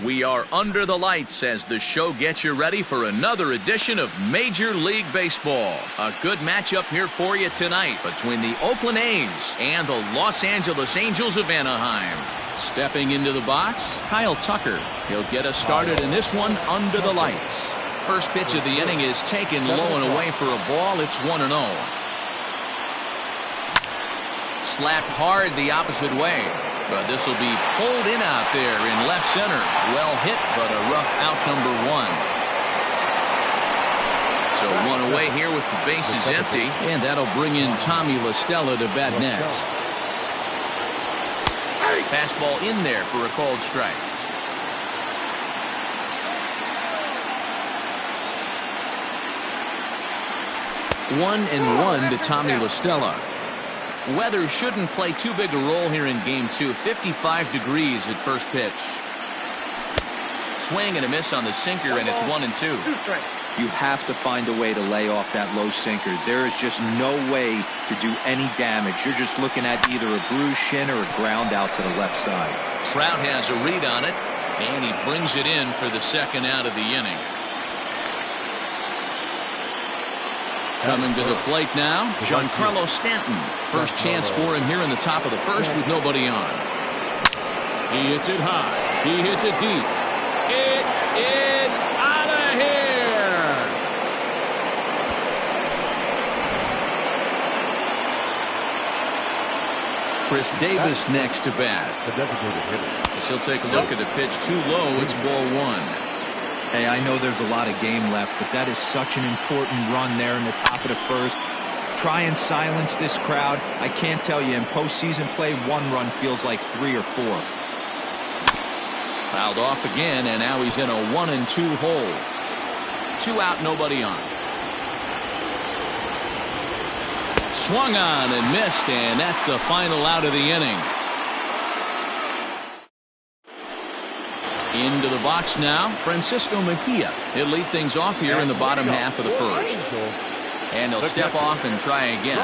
We are under the lights as the show gets you ready for another edition of Major League Baseball. A good matchup here for you tonight between the Oakland A's and the Los Angeles Angels of Anaheim. Stepping into the box, Kyle Tucker. He'll get us started in this one under the lights. First pitch of the inning is taken low and away for a ball. It's 1-0. Slapped hard the opposite way. But this will be pulled in out there in left center. Well hit, but a rough out number 1. So one away here with the bases empty. And that'll bring in Tommy La Stella to bat next. Fastball in there for a called strike. One and one to Tommy La Stella. Weather shouldn't play too big a role here in game 2. 55 degrees at first pitch. Swing and a miss on the sinker, and it's 1-2. You have to find a way to lay off that low sinker. There is just no way to do any damage. You're just looking at either a bruised shin or a ground out to the left side. Trout has a read on it, and he brings it in for the second out of the inning. Coming to the plate now, Giancarlo Stanton. First chance for him here in the top of the first with nobody on. He hits it high. He hits it deep. It is out of here. Chris Davis next to bat. As he'll take a look at the pitch too low. It's ball 1. Hey, I know there's a lot of game left, but that is such an important run there in the top of the first. Try and silence this crowd. I can't tell you, in postseason play, one run feels like 3 or 4. Fouled off again, and now he's in a 1-2 hole. 2 out, nobody on. Swung on and missed, and that's the final out of the inning. Into the box now, Francisco Mejia. He'll lead things off here in the bottom half of the first. And he'll step off and try again.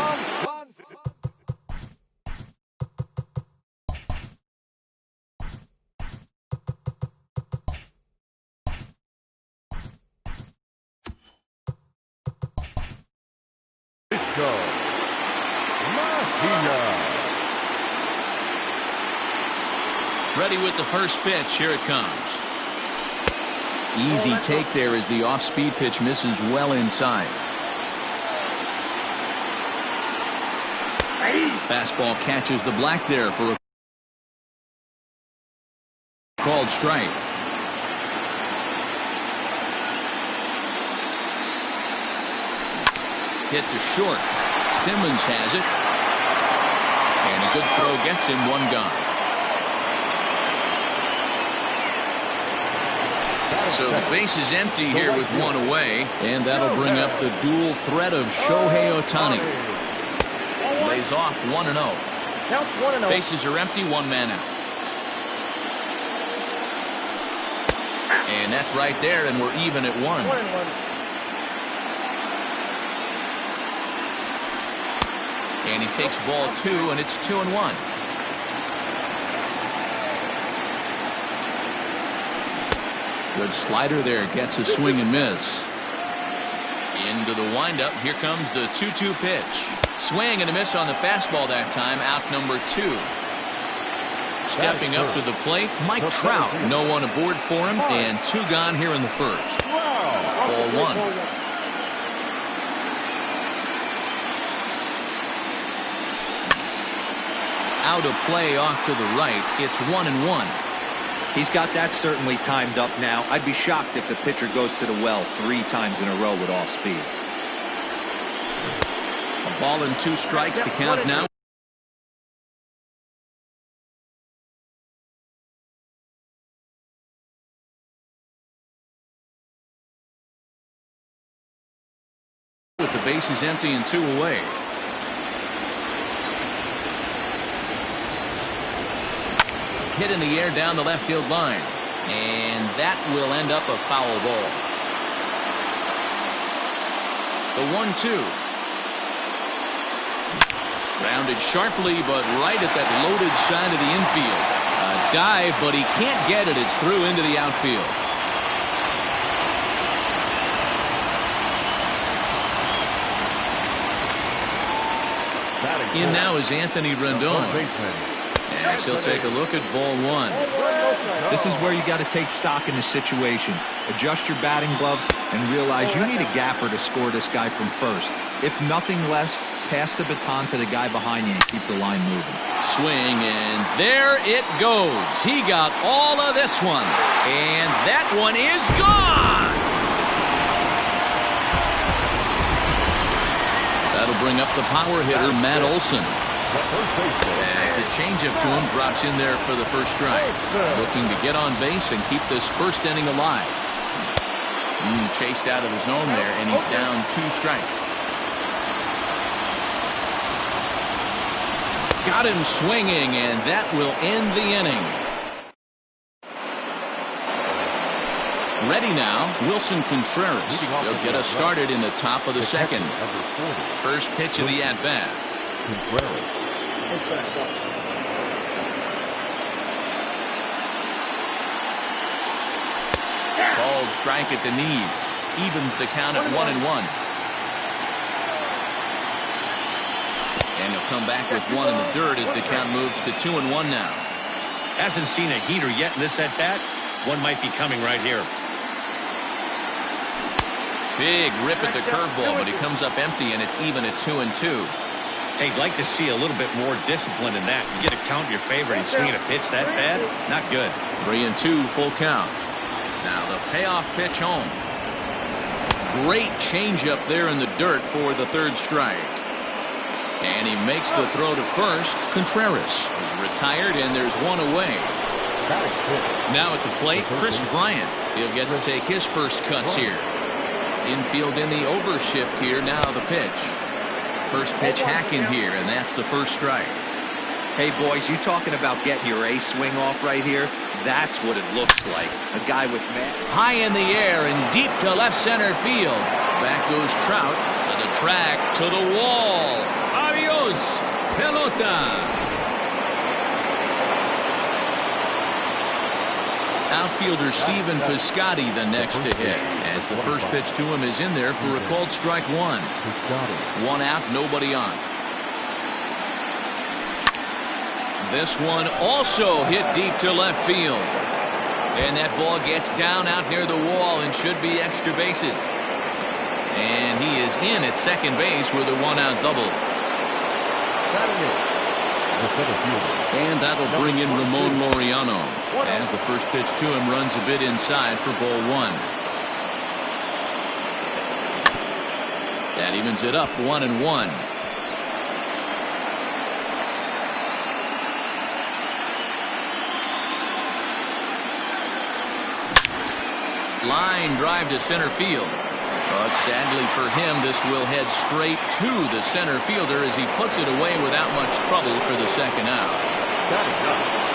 Ready with the first pitch. Here it comes. Easy take there as the off-speed pitch misses well inside. Fastball catches the black there for a called strike. Hit to short. Simmons has it. And a good throw gets him, 1 gone. So the base is empty here with 1 away, and that'll bring up the dual threat of Shohei Ohtani. Lays off 1-0. Bases are empty, 1 man out. And that's right there, and we're even at 1. And he takes ball 2, and it's 2-1. Good slider there, gets a swing and miss. Into the windup, here comes the 2-2 pitch. Swing and a miss on the fastball that time, out number 2. Stepping up to the plate, Mike Trout. No one aboard for him, and 2 gone here in the first. Ball 1. Out of play off to the right, it's 1-1. He's got that certainly timed up now. I'd be shocked if the pitcher goes to the well 3 times in a row with off speed. A ball and 2 strikes, the count now. With the bases empty and 2 away. Hit in the air down the left field line, and that will end up a foul ball. The 1-2. Rounded sharply, but right at that loaded side of the infield. A dive, but he can't get it. It's through into the outfield. In now is Anthony Rendon. As he'll take a look at ball one. This is where you got to take stock in the situation. Adjust your batting gloves and realize you need a gapper to score this guy from first. If nothing less, pass the baton to the guy behind you and keep the line moving. Swing, and there it goes. He got all of this one. And that one is gone. That'll bring up the power hitter, Matt Olson. As the changeup to him drops in there for the first strike. Looking to get on base and keep this first inning alive. Chased out of the zone there, and he's down 2 strikes. Got him swinging, and that will end the inning. Ready now, Wilson Contreras. He'll get us started in the top of the second. First pitch of the at-bat. Called strike at the knees. Evens the count at 1-1. And he'll come back with 1 in the dirt as the count moves to 2-1 now. Hasn't seen a heater yet in this at-bat. One might be coming right here. Big rip at the curveball, but he comes up empty, and it's even at 2-2. Hey, I'd like to see a little bit more discipline in that. You get a count in your favor and swinging a pitch that bad? Not good. 3-2, full count. Now the payoff pitch home. Great changeup there in the dirt for the 3rd strike. And he makes the throw to first. Contreras is retired, and there's 1 away. Now at the plate, Chris Bryant. He'll get to take his first cuts here. Infield in the overshift here. Now the pitch. First pitch hacking here, and that's the first strike. Hey, boys, you talking about getting your A swing off right here? That's what it looks like. A guy with high in the air and deep to left center field. Back goes Trout to the track, to the wall. Adios, pelota. Outfielder Stephen Piscotty the next to hit, as the first pitch to him is in there for a called strike 1. 1 out, nobody on. This one also hit deep to left field. And that ball gets down out near the wall and should be extra bases. And he is in at second base with a 1-out double. And that'll bring in Ramon Laureano, as the first pitch to him runs a bit inside for ball 1. That evens it up 1-1. Line drive to center field. But sadly for him, this will head straight to the center fielder as he puts it away without much trouble for the second out.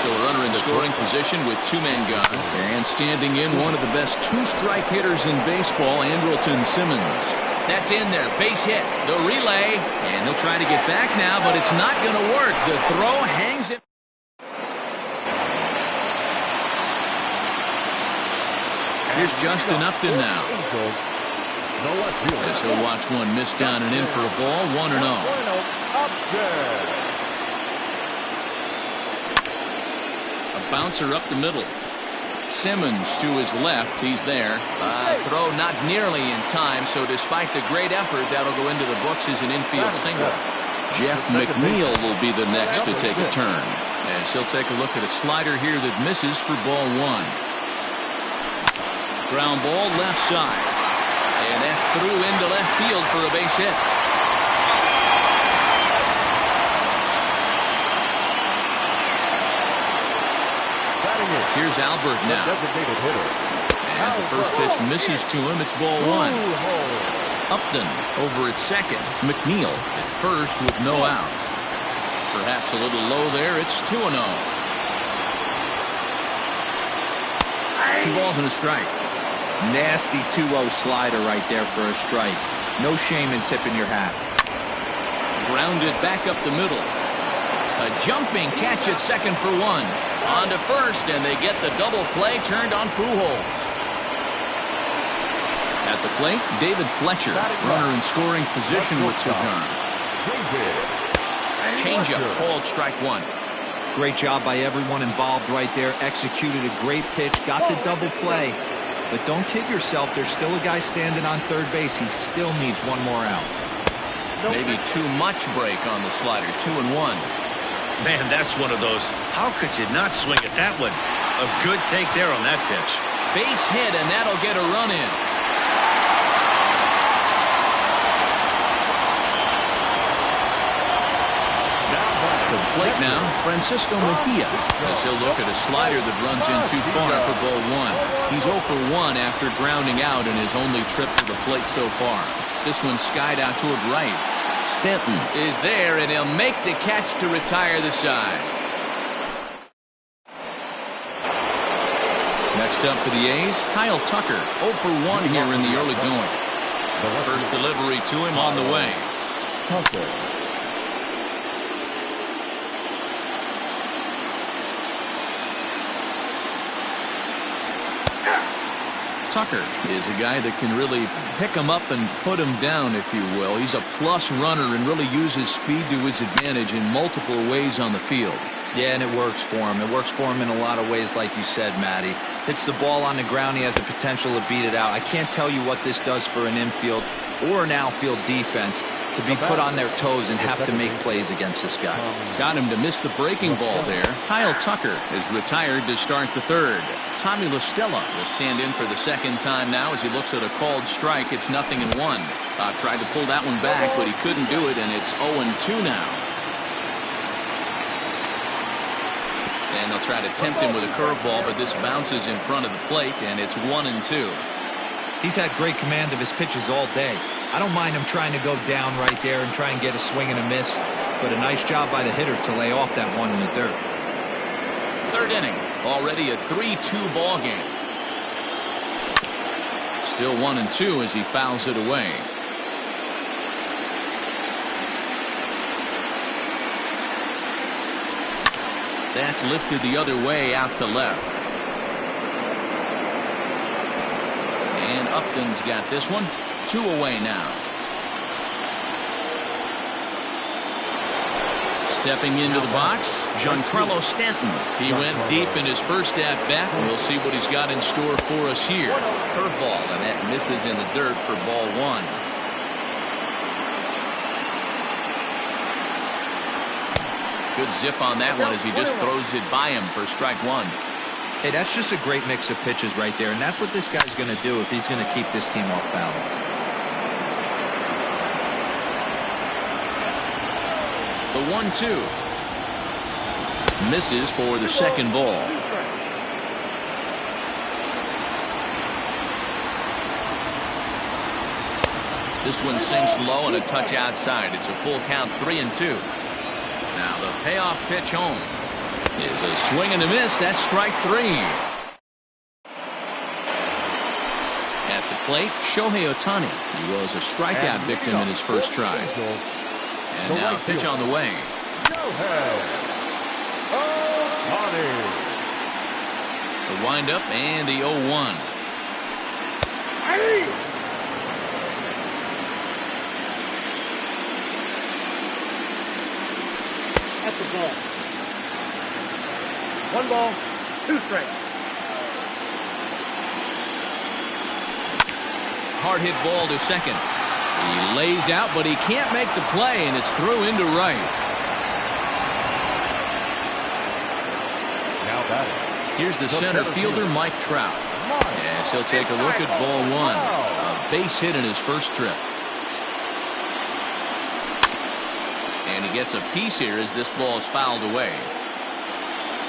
So a runner in scoring position with 2 men gone. And standing in, one of the best 2-strike hitters in baseball, Andrelton Simmons. That's in there. Base hit. The relay. And he'll try to get back now, but it's not going to work. The throw hangs it. Here's Justin Upton now. As he'll watch one miss down and in for a ball, 1-0. A bouncer up the middle. Simmons to his left. He's there. Throw not nearly in time, so despite the great effort, that'll go into the books as an infield single. Jeff McNeil will be the next to take a turn, as he'll take a look at a slider here that misses for ball 1. Ground ball left side. And that's through into left field for a base hit. Here's Albert now. As the first pitch misses to him, it's ball 1. Upton over at second. McNeil at first with no outs. Perhaps a little low there. It's 2-0. 2 balls and a strike. Nasty 2-0 slider right there for a strike. No shame in tipping your hat. Grounded back up the middle. A jumping catch at second for one. On to first, and they get the double play turned on Pujols. At the plate, David Fletcher, runner in scoring position with Cigar. Changeup, called strike one. Great job by everyone involved right there. Executed a great pitch, got the double play. But don't kid yourself, there's still a guy standing on third base. He still needs one more out. Maybe too much break on the slider, 2-1. Man, that's one of those. How could you not swing at that one? A good take there on that pitch. Base hit, and that'll get a run in. To the plate now, Francisco Mejia, as he'll look at a slider that runs in too far for ball one. He's 0 for 1 after grounding out in his only trip to the plate so far. This one skied out toward right. Stanton is there, and he'll make the catch to retire the side. Next up for the A's, Kyle Tucker, 0 for 1 here in the early going. First delivery to him on the way. Tucker is a guy that can really pick him up and put him down, if you will. He's a plus runner and really uses speed to his advantage in multiple ways on the field. Yeah, and it works for him. It works for him in a lot of ways, like you said, Matty. Hits the ball on the ground. He has the potential to beat it out. I can't tell you what this does for an infield or an outfield defense to be put on their toes and have to make plays against this guy. Got him to miss the breaking ball there. Kyle Tucker is retired to start the third. Tommy La Stella will stand in for the second time now as he looks at a called strike. It's 0-1. Tried to pull that one back, but he couldn't do it, and it's 0-2 now. And they'll try to tempt him with a curveball, but this bounces in front of the plate, and it's 1-2. He's had great command of his pitches all day. I don't mind him trying to go down right there and try and get a swing and a miss, but a nice job by the hitter to lay off that one in the dirt. Third inning, already a 3-2 ball game. Still 1-2 as he fouls it away. That's lifted the other way out to left. And Upton's got this one. 2 away now. Stepping into the box, Giancarlo Stanton. He went deep in his first at-bat, and we'll see what he's got in store for us here. Curveball, and that misses in the dirt for ball one. Good zip on that one as he just throws it by him for strike one. Hey, that's just a great mix of pitches right there, and that's what this guy's going to do if he's going to keep this team off balance. The 1-2. Misses for the second ball. This one sinks low and a touch outside. It's a full count, 3-2. Now the payoff pitch home is a swing and a miss. That's strike 3. At the plate, Shohei Ohtani. He was a strikeout victim in his first try. And now a pitch on the way. The windup and the 0-1. That's a ball. 1 ball, 2 strikes. Hard hit ball to second. He lays out, but he can't make the play, and it's through into right. Now batting. Here's the center fielder, Mike Trout. Yes, he'll take a look at ball one. A base hit in his first trip. And he gets a piece here as this ball is fouled away.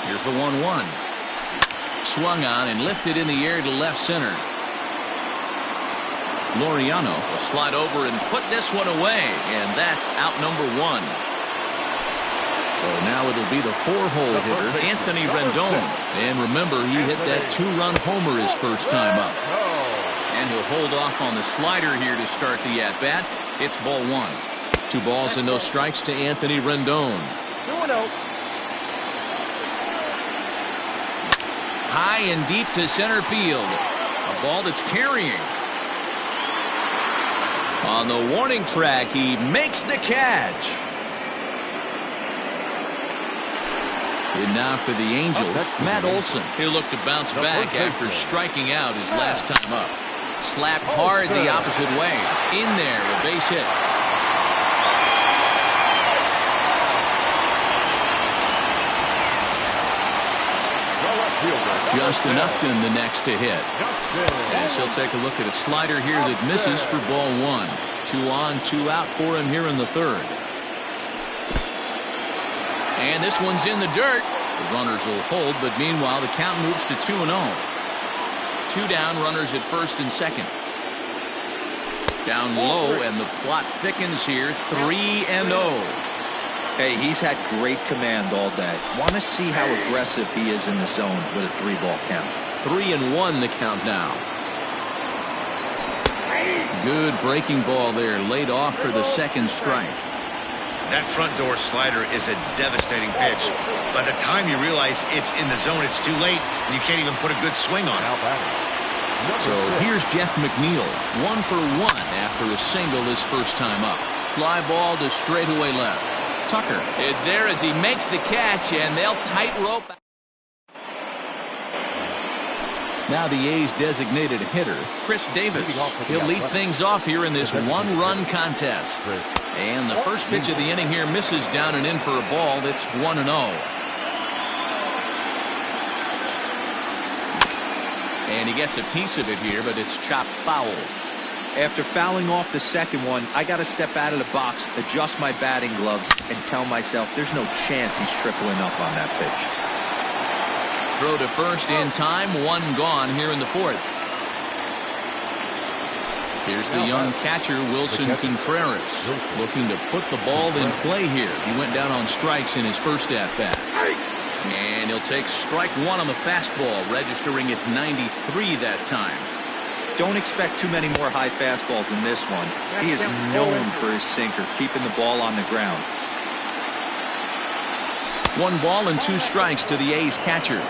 Here's the 1-1. Swung on and lifted in the air to left center. Laureano will slide over and put this one away, and that's out number 1. So now it'll be the 4-hole hitter, Anthony Rendon. And remember, he hit that 2-run homer his first time up. And he'll hold off on the slider here to start the at-bat. It's ball 1. 2 balls and no strikes to Anthony Rendon. 1-0. High and deep to center field. A ball that's carrying. On the warning track, he makes the catch. And now for the Angels, Matt Olson. He'll look to bounce back after striking out his last time up. Slapped hard the opposite way. In there, a base hit. Justin Upton the next to hit. As he'll take a look at a slider here that misses for ball one. 2 on, 2 out for him here in the third. And this one's in the dirt. The runners will hold, but meanwhile the count moves to 2-0. 2 down, runners at first and second. Down low, and the plot thickens here. 3-0. Hey, he's had great command all day. Want to see how aggressive he is in the zone with a 3-ball count. 3-1 the count now. Good breaking ball there, laid off for the second strike. That front door slider is a devastating pitch. By the time you realize it's in the zone, it's too late, and you can't even put a good swing on it. So here's Jeff McNeil, 1 for 1 after a single his first time up. Fly ball to straightaway left. Tucker is there as he makes the catch, and they'll tightrope. Now the A's designated hitter, Chris Davis. He'll lead things off here in this one-run contest. And the first pitch of the inning here misses down and in for a ball. That's 1-0. And he gets a piece of it here, but it's chopped foul. After fouling off the second one, I got to step out of the box, adjust my batting gloves, and tell myself there's no chance he's tripling up on that pitch. Throw to first in time, 1 gone here in the fourth. Here's the young catcher, Wilson Contreras, looking to put the ball in play here. He went down on strikes in his first at-bat. And he'll take strike 1 on the fastball, registering at 93 that time. Don't expect too many more high fastballs in this one. He is known for his sinker, keeping the ball on the ground. 1 ball and 2 strikes to the A's catcher.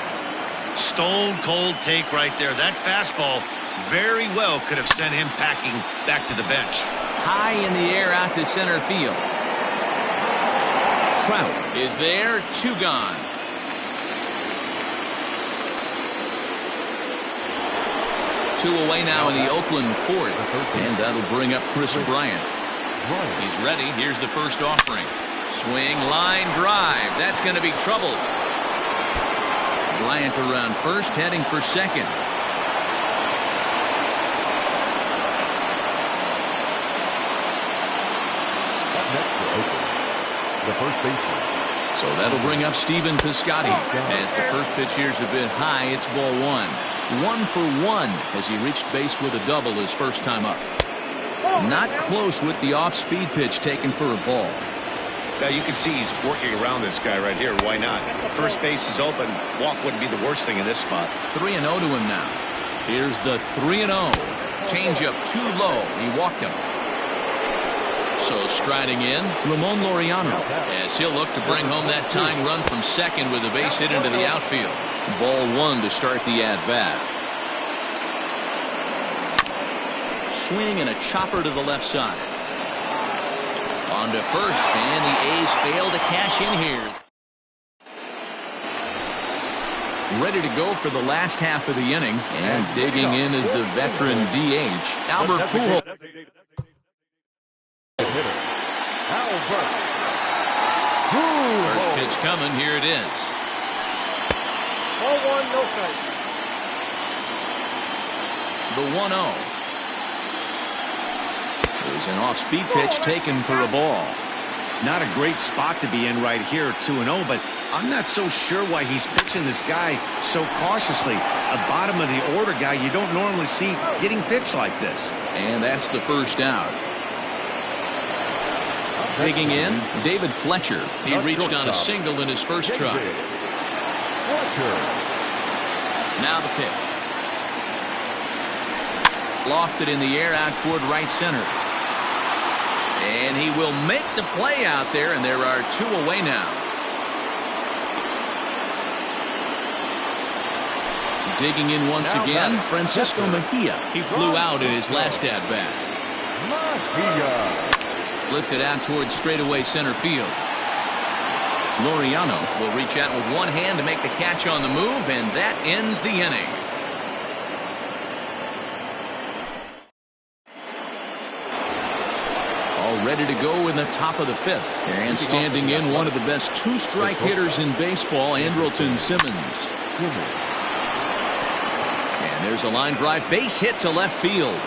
Stone cold take right there. That fastball very well could have sent him packing back to the bench. High in the air out to center field. Trout is there, 2 gone. Two away now in the Oakland fourth, and that'll bring up Chris Bryant. He's ready. Here's the first offering. Swing, line drive. That's going to be trouble. Bryant around first, heading for second. Up next for Oakland, the first baseman. So that'll bring up Stephen Piscotty. As the first pitch here's a bit high, it's ball 1. 1 for 1 as he reached base with a double his first time up. Not close with the off-speed pitch taken for a ball. Now you can see he's working around this guy right here. Why not? First base is open. Walk wouldn't be the worst thing in this spot. 3-0 to him now. Here's the 3-0. Changeup too low. He walked him. So striding in, Ramon Laureano, as he'll look to bring home that tying run from second with a base hit into the outfield. Ball 1 to start the at-bat. Swing and a chopper to the left side. On to first, and the A's fail to cash in here. Ready to go for the last half of the inning, and digging in is the veteran DH, Albert Pujols. First pitch coming, here it is. Ball 1, no strike. The 1-0. There's an off-speed pitch taken for a ball. Not a great spot to be in right here, 2-0, but I'm not so sure why he's pitching this guy so cautiously. A bottom of the order guy you don't normally see getting pitched like this. And that's the first out. Digging in, David Fletcher. He reached on a single in his first try. Now the pitch. Lofted in the air out toward right center. And he will make the play out there, and there are 2 away now. Digging in once again, Francisco Mejia. He flew out in his last at-bat. Lifted out towards straightaway center field. Laureano will reach out with one hand to make the catch on the move, and that ends the inning. All ready to go in the top of the fifth. And standing in, one of the best two-strike hitters in baseball, Andrelton Simmons. And there's a line drive base hit to left field.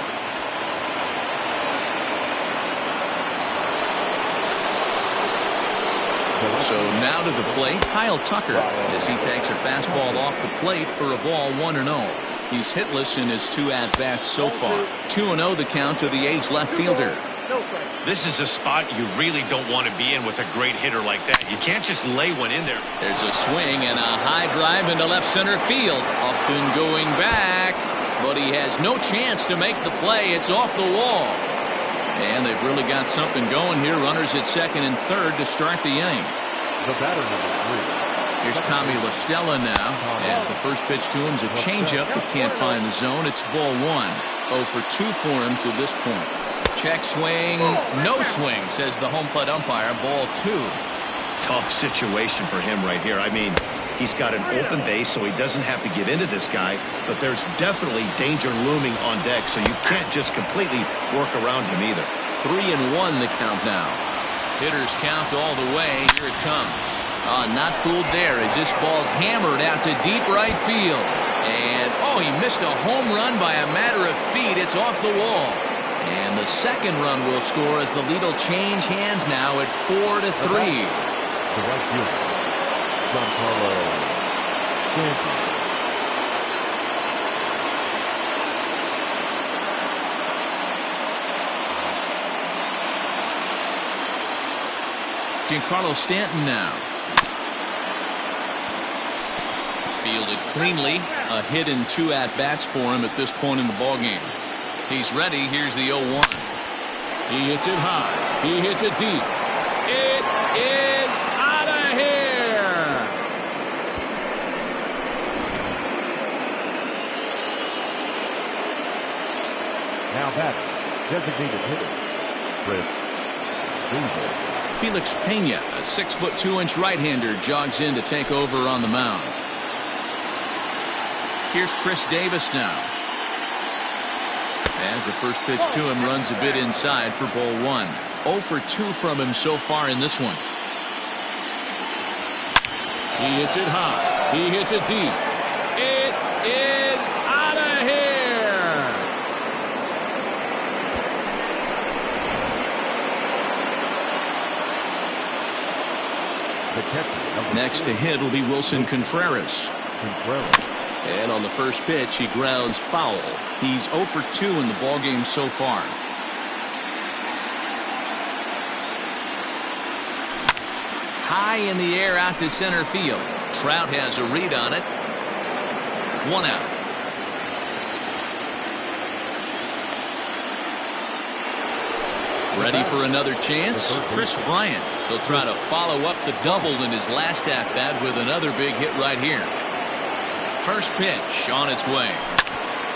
So now to the plate, Kyle Tucker, as he takes a fastball off the plate for a ball 1-0. He's hitless in his two at-bats so far. 2-0 the count to the A's left fielder. This is a spot you really don't want to be in with a great hitter like that. You can't just lay one in there. There's a swing and a high drive into left center field. Up and going back. But he has no chance to make the play. It's off the wall. And they've really got something going here. Runners at second and third to start the inning. The batter, number 3. Here's Tommy La Stella now, as the first pitch to him is a changeup that can't find the zone. It's ball 1. 0 for 2 for him to this point. Check swing, no swing, says the home plate umpire. Ball 2. Tough situation for him right here. I mean, he's got an open base, so he doesn't have to get into this guy, but there's definitely danger looming on deck, so you can't just completely work around him either. 3-1 the count now. Hitters count all the way. Here it comes. Not fooled there as this ball's hammered out to deep right field. And, he missed a home run by a matter of feet. It's off the wall. And the second run will score as the lead will change hands now at 4-3. The right fielder, Giancarlo Stanton. Giancarlo Stanton now. Fielded cleanly. A hit in 2 at-bats for him at this point in the ballgame. He's ready. Here's the 0-1. He hits it high. He hits it deep. It is out of here. Now batting, designated hitter, Chris Davis. Felix Pena, a 6'2" right-hander, jogs in to take over on the mound. Here's Chris Davis now. As the first pitch to him runs a bit inside for ball 1. 0 for 2 from him so far in this one. He hits it high. He hits it deep. It is out of here. The catcher, Next to hit will be Wilson Contreras. And on the first pitch, he grounds foul. He's 0 for 2 in the ballgame so far. High in the air out to center field. Trout has a read on it. 1 out. Ready for another chance? Chris Bryant. He'll try to follow up the double in his last at-bat with another big hit right here. First pitch on its way.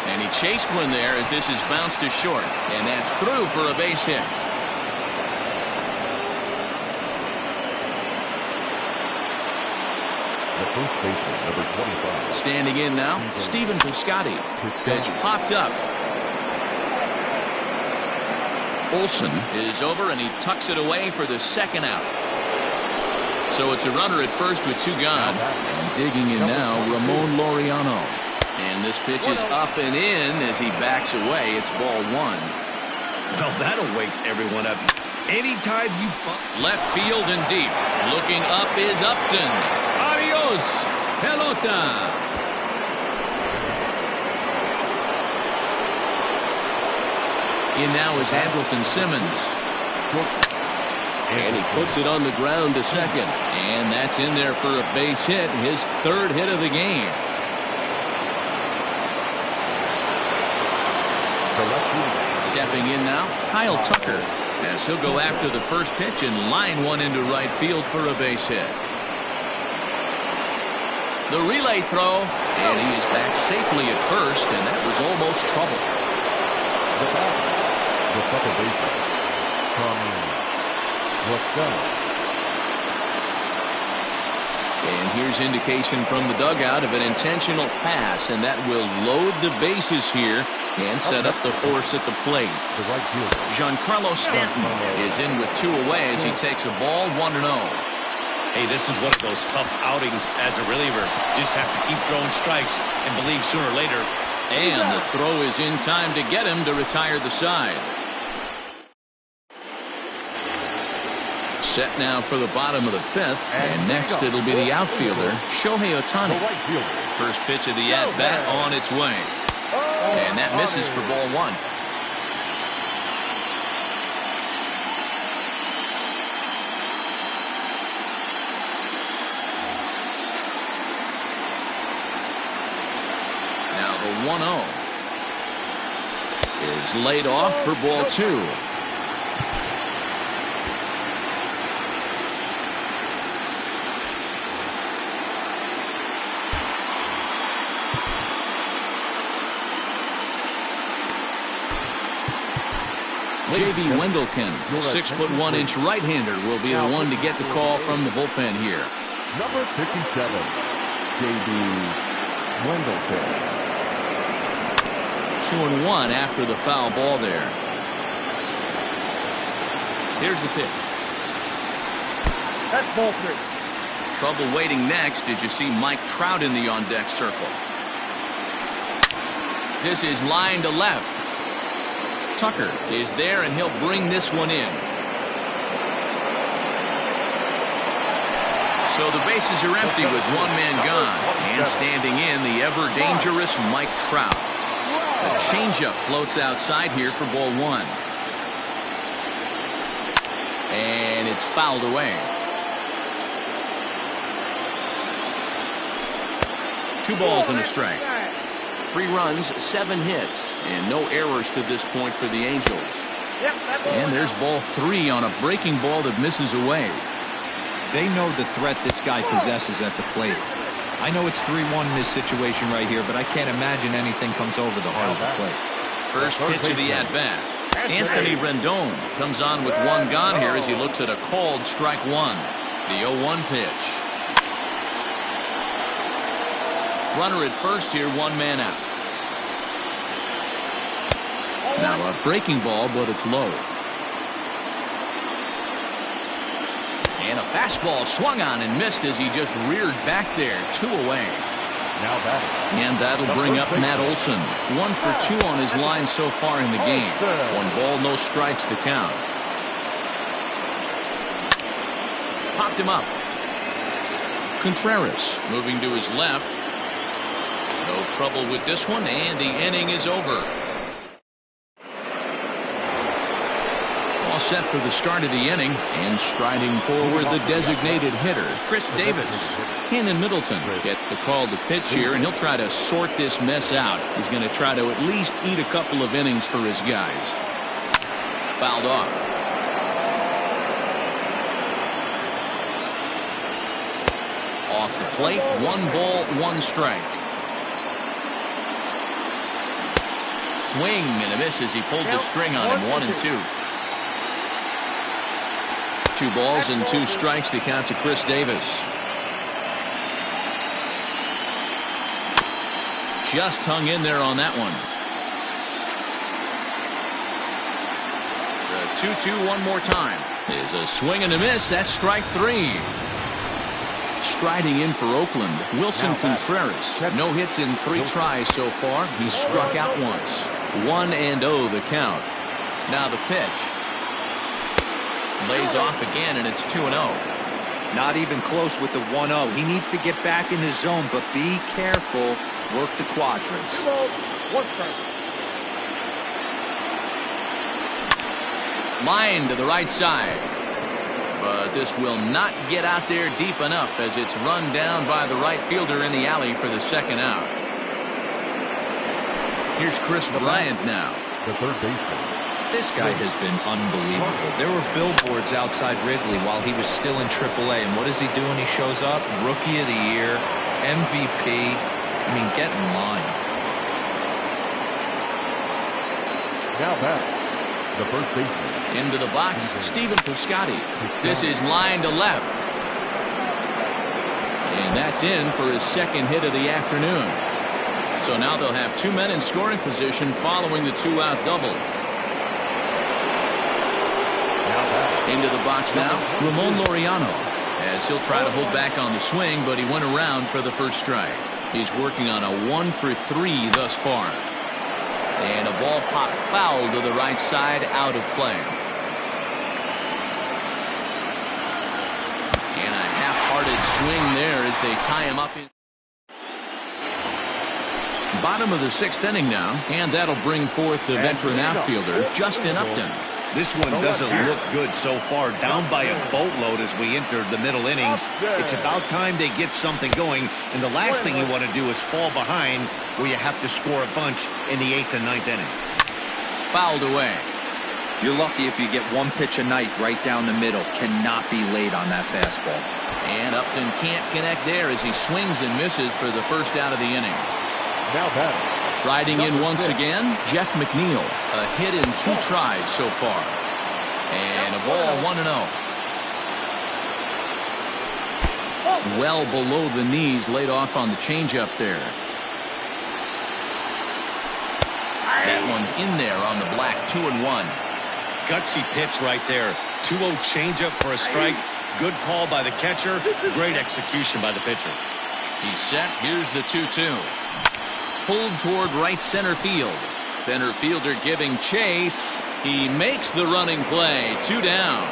And he chased one there as this is bounced to short. And that's through for a base hit. the first baseman, number 25. Standing in now, Stephen Piscotty. Pitch popped up. Olsen is over and he tucks it away for the second out. So it's a runner at first with 2 gone. And digging in now, Ramon Laureano. And this pitch is up and in as he backs away. It's ball 1. Well, that'll wake everyone up. Anytime you... Left field and deep. Looking up is Upton. Adios, pelota. In now is Andrelton Simmons. And he puts it on the ground to second. And that's in there for a base hit. His 3rd hit of the game. Stepping in now, Kyle Tucker, as he'll go after the first pitch and line one into right field for a base hit. The relay throw, and he is back safely at first, and that was almost trouble. The back, the second baseman, Tommy Russell. And here's indication from the dugout of an intentional pass, and that will load the bases here and set up the force at the plate. The right fielder, Giancarlo Stanton is in with 2 away as he takes a ball 1-0. Hey, this is one of those tough outings as a reliever. You just have to keep throwing strikes and believe sooner or later. And the throw is in time to get him to retire the side. Set now for the bottom of the 5th, and next it'll be the outfielder, Shohei Ohtani. the right fielder, First pitch of the at-bat on its way. And that misses for ball 1. Now the 1-0 is laid off for ball 2. J.B. Wendelken, the 6'1" right-hander, will be the one to get the call from the bullpen here. number 57, J.B. Wendelken. 2-1 after the foul ball there. Here's the pitch. That's ball 3. Trouble waiting next as you see Mike Trout in the on-deck circle. This is line to left. Tucker is there, and he'll bring this one in. So the bases are empty with 1 man gone. And standing in, the ever-dangerous Mike Trout. A changeup floats outside here for ball 1. And it's fouled away. 2 balls and a strike. 3 runs, 7 hits, and no errors to this point for the Angels. And there's ball 3 on a breaking ball that misses away. They know the threat this guy possesses at the plate. I know it's 3-1 in this situation right here, but I can't imagine anything comes over the heart of the plate. First pitch of the at-bat. Anthony Rendon comes on with 1 gone here as he looks at a called strike 1. The 0-1 pitch. Runner at first here, 1 man out. Now a breaking ball, but it's low. And a fastball swung on and missed as he just reared back there. 2 away. Now batting. And that'll bring up Matt Olson. 1 for 2 on his line so far in the game. 1 ball, no strikes to count. Popped him up. Contreras moving to his left. No trouble with this one, and the inning is over. All set for the start of the inning, and striding forward the designated hitter, Chris Davis. Cannon Middleton gets the call to pitch here, and he'll try to sort this mess out. He's going to try to at least eat a couple of innings for his guys. Fouled off. Off the plate, 1 ball, 1 strike. Swing and a miss as he pulled the string on him. 1-2. 2 balls and 2 strikes, the count to Chris Davis. Just hung in there on that one. The 2-2 one more time. Is a swing and a miss. That's strike 3. Striding in for Oakland, Wilson Contreras. No hits in 3 tries so far. He's struck out once. 1-0 the count. Now the pitch. Lays off again, and it's 2-0. Not even close with the 1-0. He needs to get back in his zone, but be careful. Work the quadrants. 2 balls, 1 strike. Line to the right side. But this will not get out there deep enough as it's run down by the right fielder in the alley for the 2nd out. Here's Chris Bryant now. The third baseman. This guy has been unbelievable. There were billboards outside Wrigley while he was still in AAA, and what is he doing? He shows up, Rookie of the Year. MVP. I mean, get in line. Now back, the first baseman. Into the box, Stephen Piscotty. This is line to left. And that's in for his second hit of the afternoon. So now they'll have two men in scoring position following the two-out double. Into the box now, Ramon Laureano, as he'll try to hold back on the swing, but he went around for the first strike. He's working on a 1-for-3 thus far. And a ball popped foul to the right side, out of play. And a half-hearted swing there as they tie him up. Bottom of the sixth inning now, and that'll bring forth the veteran outfielder, Justin Upton. This one doesn't look good so far. Down by a boatload as we enter the middle innings. It's about time they get something going. And the last thing you want to do is fall behind where you have to score a bunch in the 8th and 9th inning. Fouled away. You're lucky if you get one pitch a night right down the middle. Cannot be late on that fastball. And Upton can't connect there as he swings and misses for the first out of the inning. Now back. Riding in once again, Jeff McNeil. A hit in 2 tries so far. And a ball 1-0. Well below the knees, laid off on the changeup there. That one's in there on the black, 2-1. Gutsy pitch right there. 2-0 changeup for a strike. Good call by the catcher. Great execution by the pitcher. He's set. Here's the 2-2. Pulled toward right center field. Center fielder giving chase. He makes the running play. 2 down.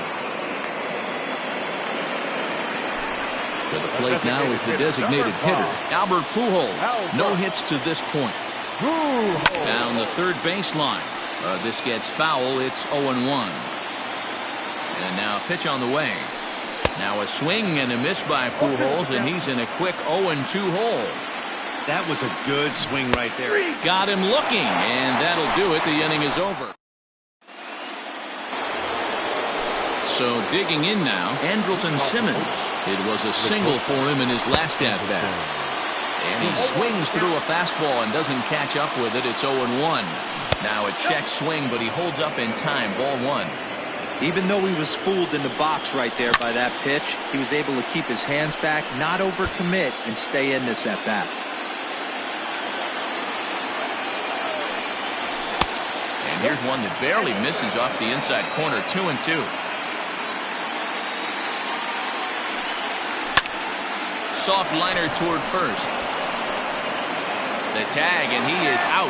To the plate now is the designated hitter, Albert Pujols. No hits to this point. Down the third baseline. This gets foul. It's 0-1. And now a pitch on the way. Now a swing and a miss by Pujols, and he's in a quick 0-2 hole. That was a good swing right there. Got him looking, and that'll do it. The inning is over. So digging in now, Andrelton Simmons. It was a single for him in his last at-bat. And he swings through a fastball and doesn't catch up with it. It's 0-1. Now a check swing, but he holds up in time. Ball 1. Even though he was fooled in the box right there by that pitch, he was able to keep his hands back, not overcommit, and stay in this at-bat. And here's one that barely misses off the inside corner. 2-2. Soft liner toward first. The tag, and he is out.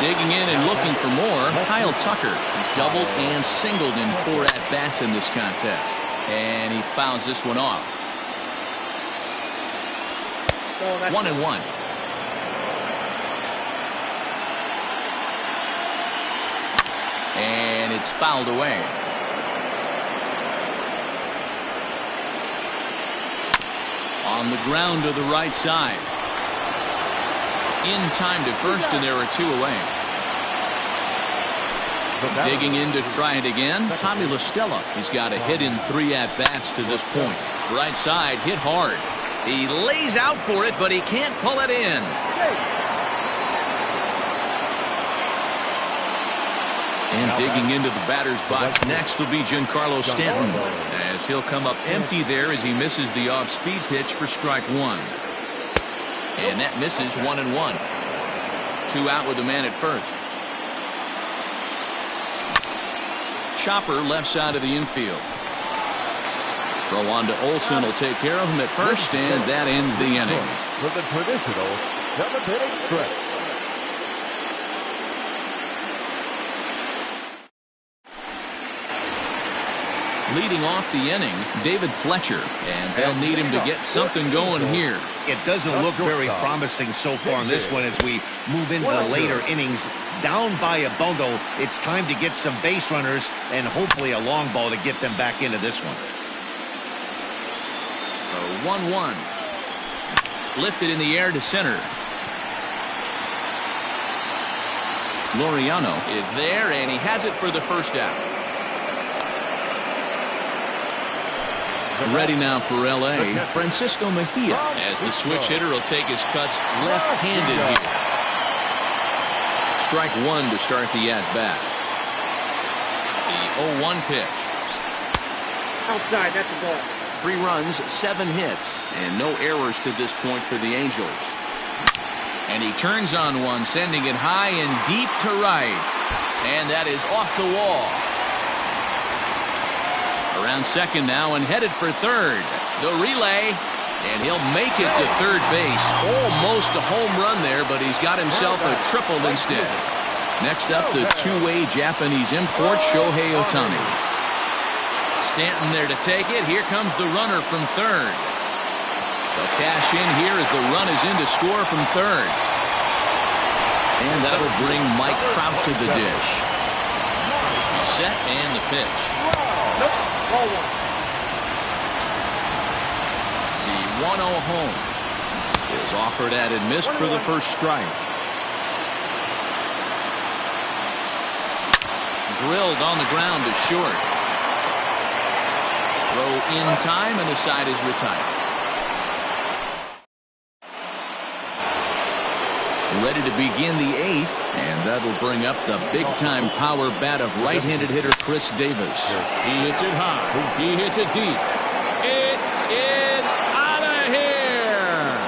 Digging in and looking for more, Kyle Tucker. He's doubled and singled in 4 at-bats in this contest. And he fouls this one off. 1-1. And it's fouled away. On the ground to the right side. In time to first, and there are 2 away. Digging in to try it again, Tommy La Stella. He's got a hit in 3 at-bats to this point. Right side, hit hard. He lays out for it, but he can't pull it in. And digging into the batter's box next will be Giancarlo Stanton, as he'll come up empty there as he misses the off-speed pitch for strike 1. And that misses. 1-1. 2 out with the man at first. Chopper left side of the infield. Throw on to Olsen will take care of him at first, and that ends the inning. For the traditional 7th-inning stretch. Leading off the inning, David Fletcher, and they'll need him to get something going here. It doesn't look very promising so far in this one as we move into the later innings. Down by a bundle, it's time to get some base runners and hopefully a long ball to get them back into this one. 1-1. Lifted in the air to center. Laureano is there, and he has it for the first out. Ready now for L.A., Francisco Mejia, as the switch hitter will take his cuts left-handed here. Strike one to start the at-bat. The 0-1 pitch. Outside, that's the ball. 3 runs, 7 hits, and no errors to this point for the Angels. And he turns on one, sending it high and deep to right. And that is off the wall. Around second now and headed for third. The relay, and he'll make it to third base. Almost a home run there, but he's got himself a triple instead. Next up, the two-way Japanese import, Shohei Ohtani. Stanton there to take it. Here comes the runner from third. They'll cash in here as the run is in to score from third. And that'll bring Mike Trout to the dish. Set and the pitch. The 1-0 home is offered at and missed for the first strike. Drilled on the ground to short. Throw in time and the side is retired. Ready to begin the 8th, and that'll bring up the big-time power bat of right-handed hitter Chris Davis. He hits it high. He hits it deep. It is out of here.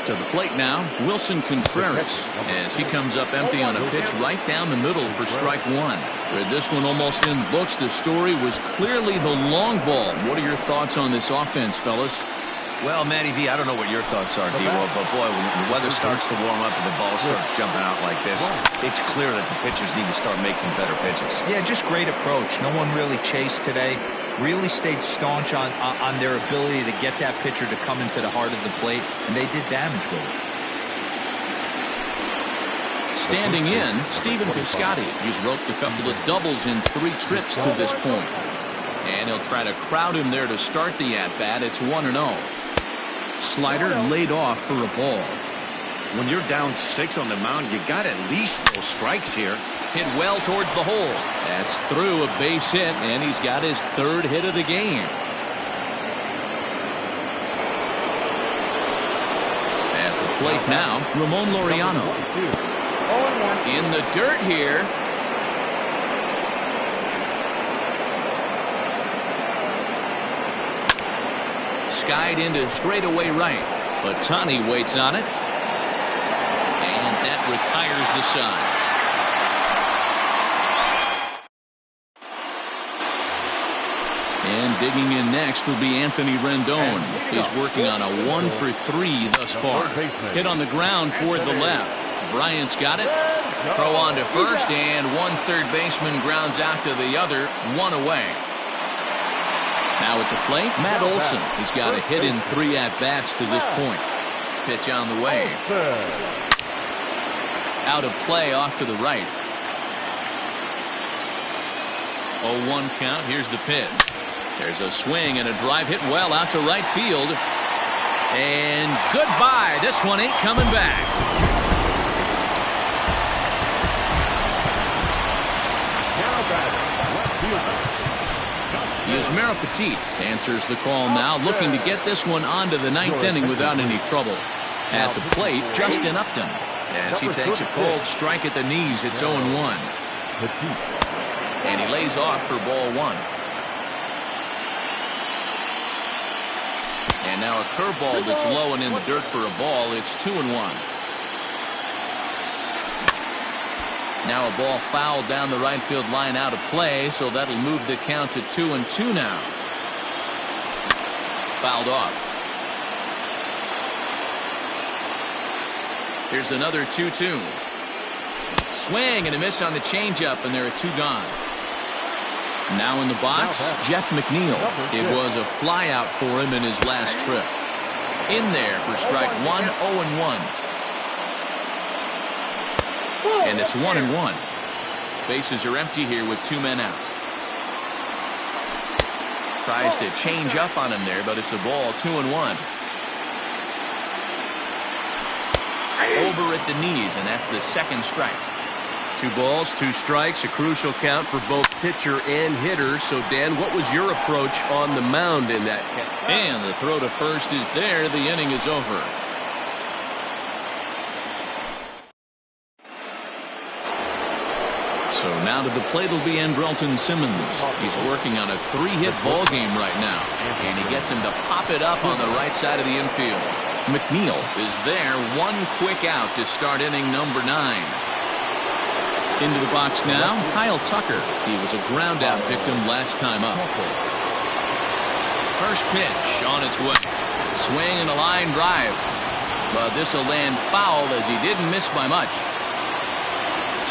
To the plate now, Wilson Contreras, as he comes up empty on a pitch right down the middle for strike one. With this one almost in the books, the story was clearly the long ball. What are your thoughts on this offense, fellas? Well, Matty V, I don't know what your thoughts are, D-Wo, but boy, when the weather starts to warm up and the ball starts jumping out like this, it's clear that the pitchers need to start making better pitches. Yeah, just great approach. No one really chased today. Really stayed staunch on their ability to get that pitcher to come into the heart of the plate, and they did damage with it. Standing in, Stephen Piscotty. He's roped a couple of doubles in 3 trips to this point. And he'll try to crowd him there to start the at-bat. It's 1-0. Slider laid off for a ball. When you're down 6 on the mound, you got at least those strikes here. Hit well towards the hole. That's through a base hit, and he's got his 3rd hit of the game. At the plate now, Ramon Laureano. In the dirt here. Skied into straightaway right, but Tani waits on it. And that retires the side. And digging in next will be Anthony Rendon. He's working on a 1 for 3 thus far. Hit on the ground toward the left. Bryant's got it. Throw on to first, and one third baseman grounds out to the other, 1 away. Now at the plate, Matt Olson. He's got a hit in 3 at-bats to this point. Pitch on the way. Out of play off to the right. 0-1 count. Here's the pitch. There's a swing and a drive hit well out to right field. And goodbye. This one ain't coming back. Yasmero Petit answers the call now, looking to get this one onto the 9th inning without any trouble. At the plate, Justin Upton, as he takes a cold strike at the knees. It's 0-1. And he lays off for ball 1. And now a curveball that's low and in the dirt for a ball. It's 2-1. Now a ball fouled down the right field line out of play, so that'll move the count to 2-2 now. Fouled off. Here's another 2-2. Swing and a miss on the changeup, and there are 2 gone. Now in the box, Jeff McNeil. It was a flyout for him in his last trip. In there for strike 1, 0-1. And it's 1-1. Bases are empty here with 2 men out. Tries to change up on him there, but it's a ball. 2-1. Over at the knees, and that's the 2nd strike. 2 balls, 2 strikes, a crucial count for both pitcher and hitter. So, Dan, what was your approach on the mound in that count? And the throw to first is there. The inning is over. So now to the plate will be Andrelton Simmons. He's working on a 3-hit ball game right now. And he gets him to pop it up on the right side of the infield. McNeil is there. 1 quick out to start inning number 9. Into the box now, Kyle Tucker. He was a ground out victim last time up. First pitch on its way. Swing and a line drive. But this will land foul as he didn't miss by much.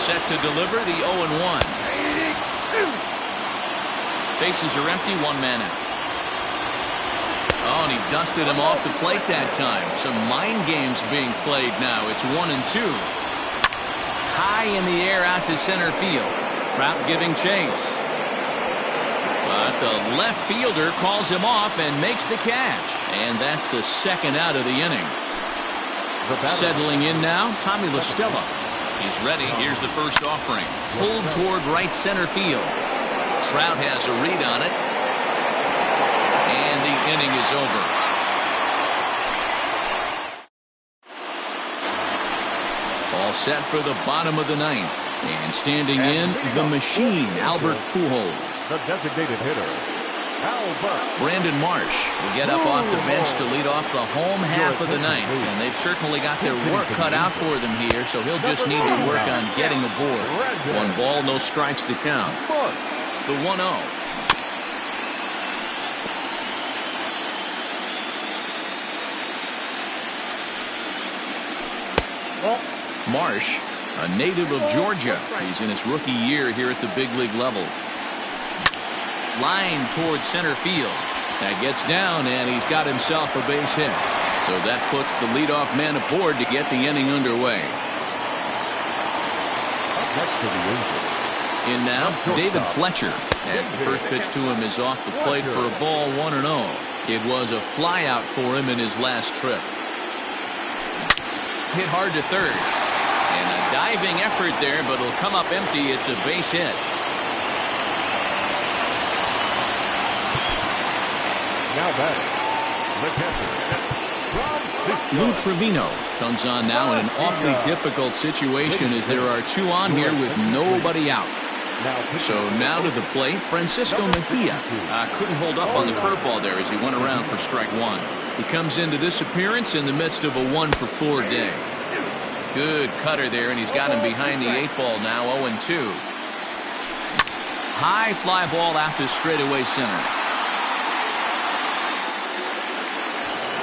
Set to deliver the 0-1. Bases are empty, 1 man out. Oh, and he dusted him off the plate that time. Some mind games being played now. It's 1-2. High in the air out to center field. Trout giving chase. But the left fielder calls him off and makes the catch. And that's the second out of the inning. Settling in now, Tommy La Stella. He's ready. Here's the first offering. Pulled toward right center field. Trout has a read on it. And the inning is over. All set for the bottom of the 9th. And standing in, the machine, Albert Pujols. The designated hitter, Albert. Brandon Marsh will get up off the bench to lead off the home half of the 9th. And they've certainly got their work cut out for them here, so he'll just need to work on getting aboard. 1 ball, no strikes to count. The 1-0. Marsh, a native of Georgia. He's in his rookie year here at the big league level. Line towards center field. That gets down, and he's got himself a base hit. So that puts the leadoff man aboard to get the inning underway. In now, David Fletcher, as the first pitch to him is off the plate for a ball, 1-0. It was a flyout for him in his last trip. Hit hard to third. And a diving effort there, but it'll come up empty. It's a base hit. Now back, Lou Trevino comes on now in an awfully difficult situation as there are 2 on here with nobody out. So now to the plate, Francisco Mejia. Couldn't hold up on the curveball there as he went around for strike 1. He comes into this appearance in the midst of a 1-for-4 day. Good cutter there, and he's got him behind the 8 ball now, 0-2. High fly ball out to straightaway center.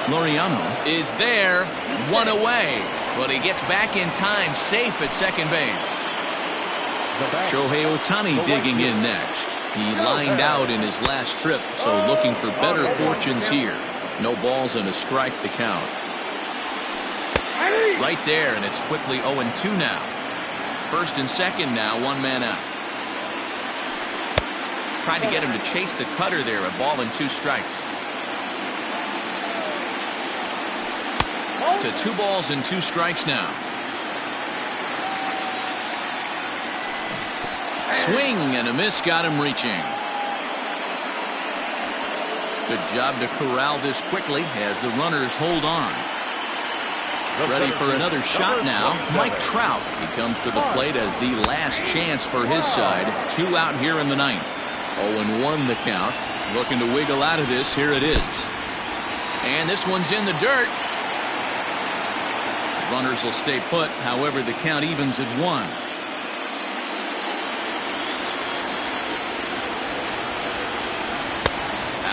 Laureano is there, 1 away, but he gets back in time, safe at second base. Shohei Ohtani digging in next. He lined out in his last trip, so looking for better fortunes here. No balls and a strike to count. Right there, and it's quickly 0-2 now. First and second now, 1 man out. Tried to get him to chase the cutter there, a ball and 2 strikes. To 2 balls and 2 strikes now. Swing and a miss got him reaching. Good job to corral this quickly as the runners hold on. Ready for another shot now. Mike Trout. He comes to the plate as the last chance for his side. 2 out here in the 9th. 0-1 the count. Looking to wiggle out of this. Here it is. And this one's in the dirt. Runners will stay put. However, the count evens at 1.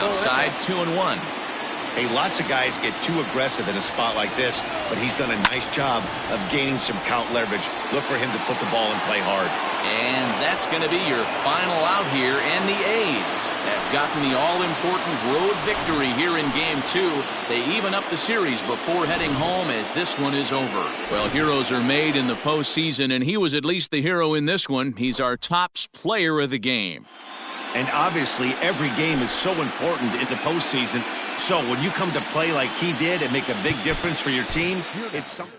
Outside, 2-1. Hey, lots of guys get too aggressive in a spot like this, but he's done a nice job of gaining some count leverage. Look for him to put the ball and play hard. And that's going to be your final out here, and the A's have gotten the all-important road victory here in Game 2. They even up the series before heading home as this one is over. Well, heroes are made in the postseason, and he was at least the hero in this one. He's our top player of the game. And obviously, every game is so important in the postseason. So when you come to play like he did and make a big difference for your team, it's something.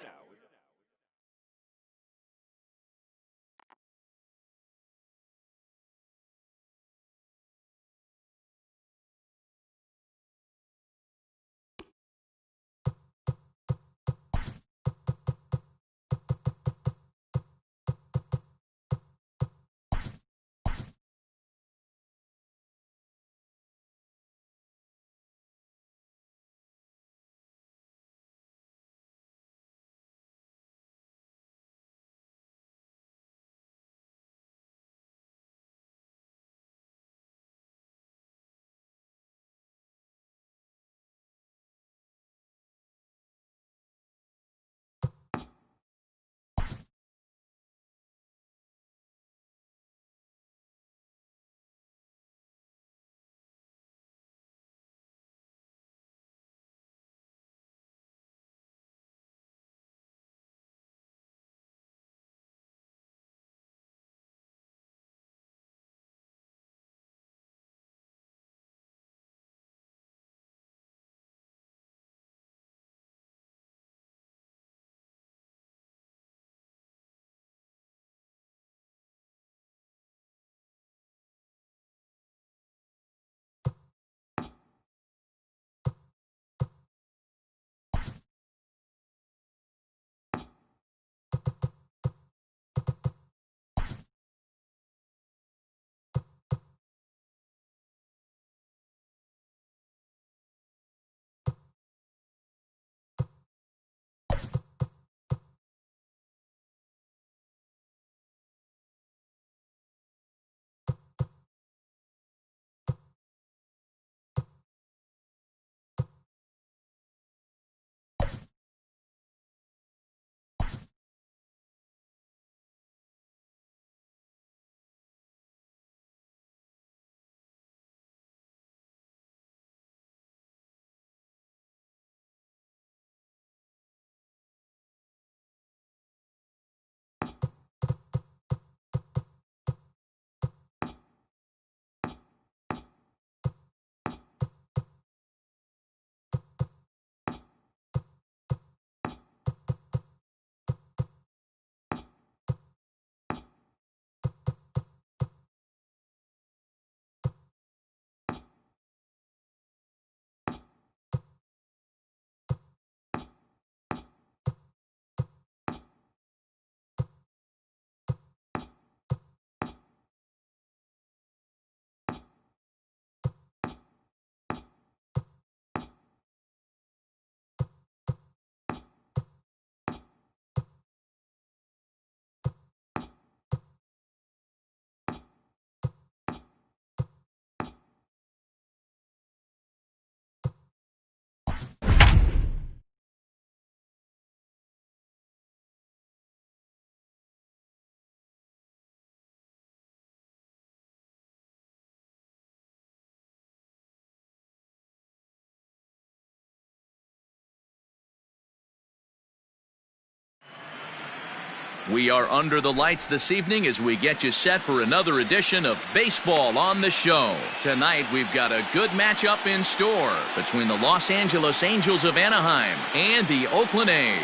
We are under the lights this evening as we get you set for another edition of Baseball on the Show. Tonight, we've got a good matchup in store between the Los Angeles Angels of Anaheim and the Oakland A's.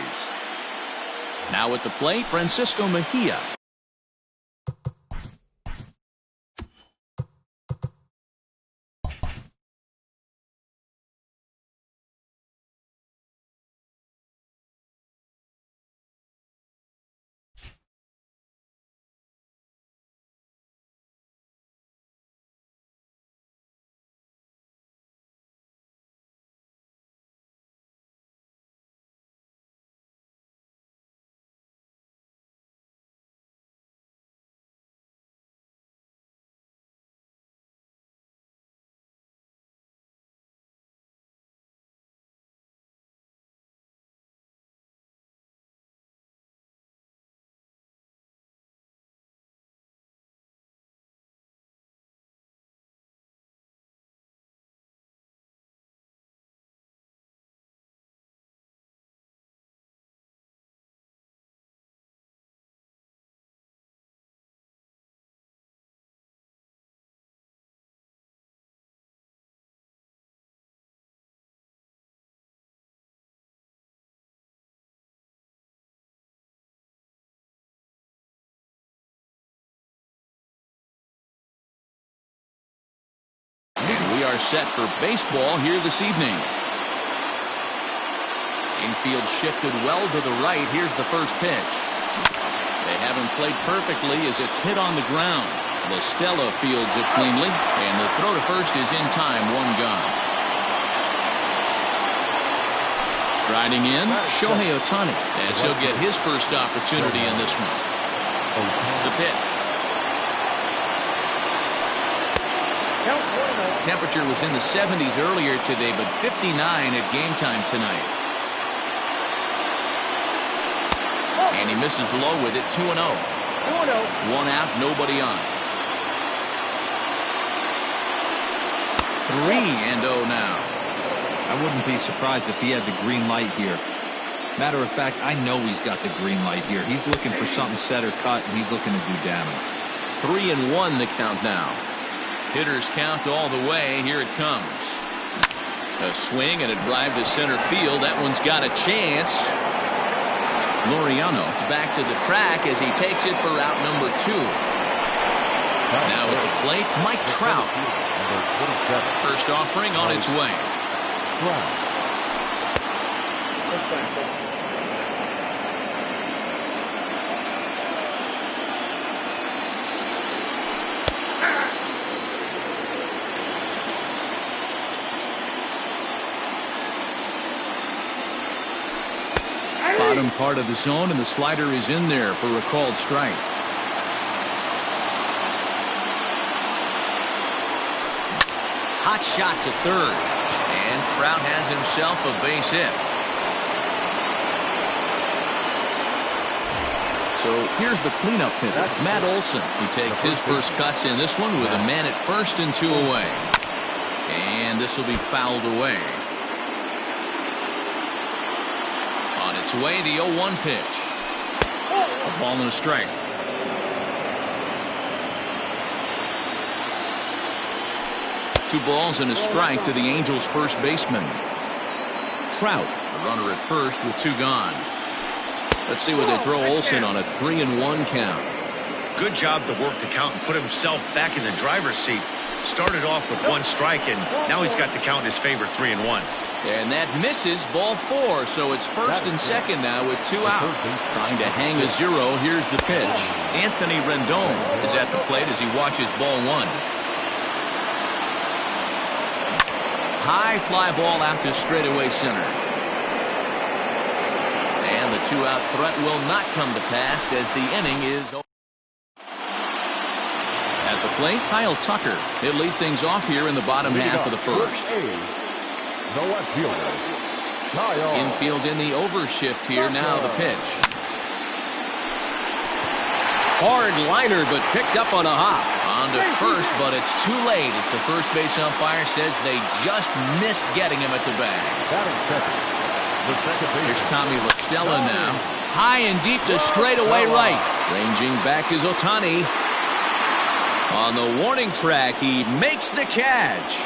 Now at the plate, Francisco Mejia. We are set for baseball here this evening. Infield shifted well to the right. Here's the first pitch. They haven't played perfectly as it's hit on the ground. LaStella fields it cleanly, and the throw to first is in time, one gone. Striding in, Shohei Ohtani, as he'll get his first opportunity in this one. The pitch. Temperature was in the 70s earlier today, but 59 at game time tonight. And he misses low with it, 2-0. 1 out, nobody on. 3-0 now. I wouldn't be surprised if he had the green light here. Matter of fact, I know he's got the green light here. He's looking for something set or cut, and he's looking to do damage. 3-1 the count now. Hitters count all the way. Here it comes. A swing and a drive to center field. That one's got a chance. Laureano is back to the track as he takes it for out number 2. Now at the plate, Mike Trout. First offering on its way. Bottom part of the zone, and the slider is in there for a called strike. Hot shot to third, and Trout has himself a base hit. So here's the cleanup hitter, Matt Olson. He takes his first cuts in this one with a man at first and 2 away. And this will be fouled away. On its way, the 0-1 pitch. A ball and a strike. Two balls and a strike to the Angels' first baseman. Trout, the runner at first with 2 gone. Let's see what they throw Olson on a 3-1 count. Good job to work the count and put himself back in the driver's seat. Started off with 1 strike, and now he's got the count in his favor, 3-1. And that misses, ball 4, so it's first and second now with 2 out. Trying to hang a 0, here's the pitch. Anthony Rendon is at the plate as he watches ball 1. High fly ball out to straightaway center. And the 2-out threat will not come to pass as the inning is over. At the plate, Kyle Tucker. He'll lead things off here in the bottom half of the first. Infield in the overshift here. Now the pitch. Hard liner, but picked up on a hop. On to first, but it's too late as the first base umpire says they just missed getting him at the bag. Here's Tommy LaStella now. High and deep to straightaway right. Ranging back is Ohtani. On the warning track, he makes the catch.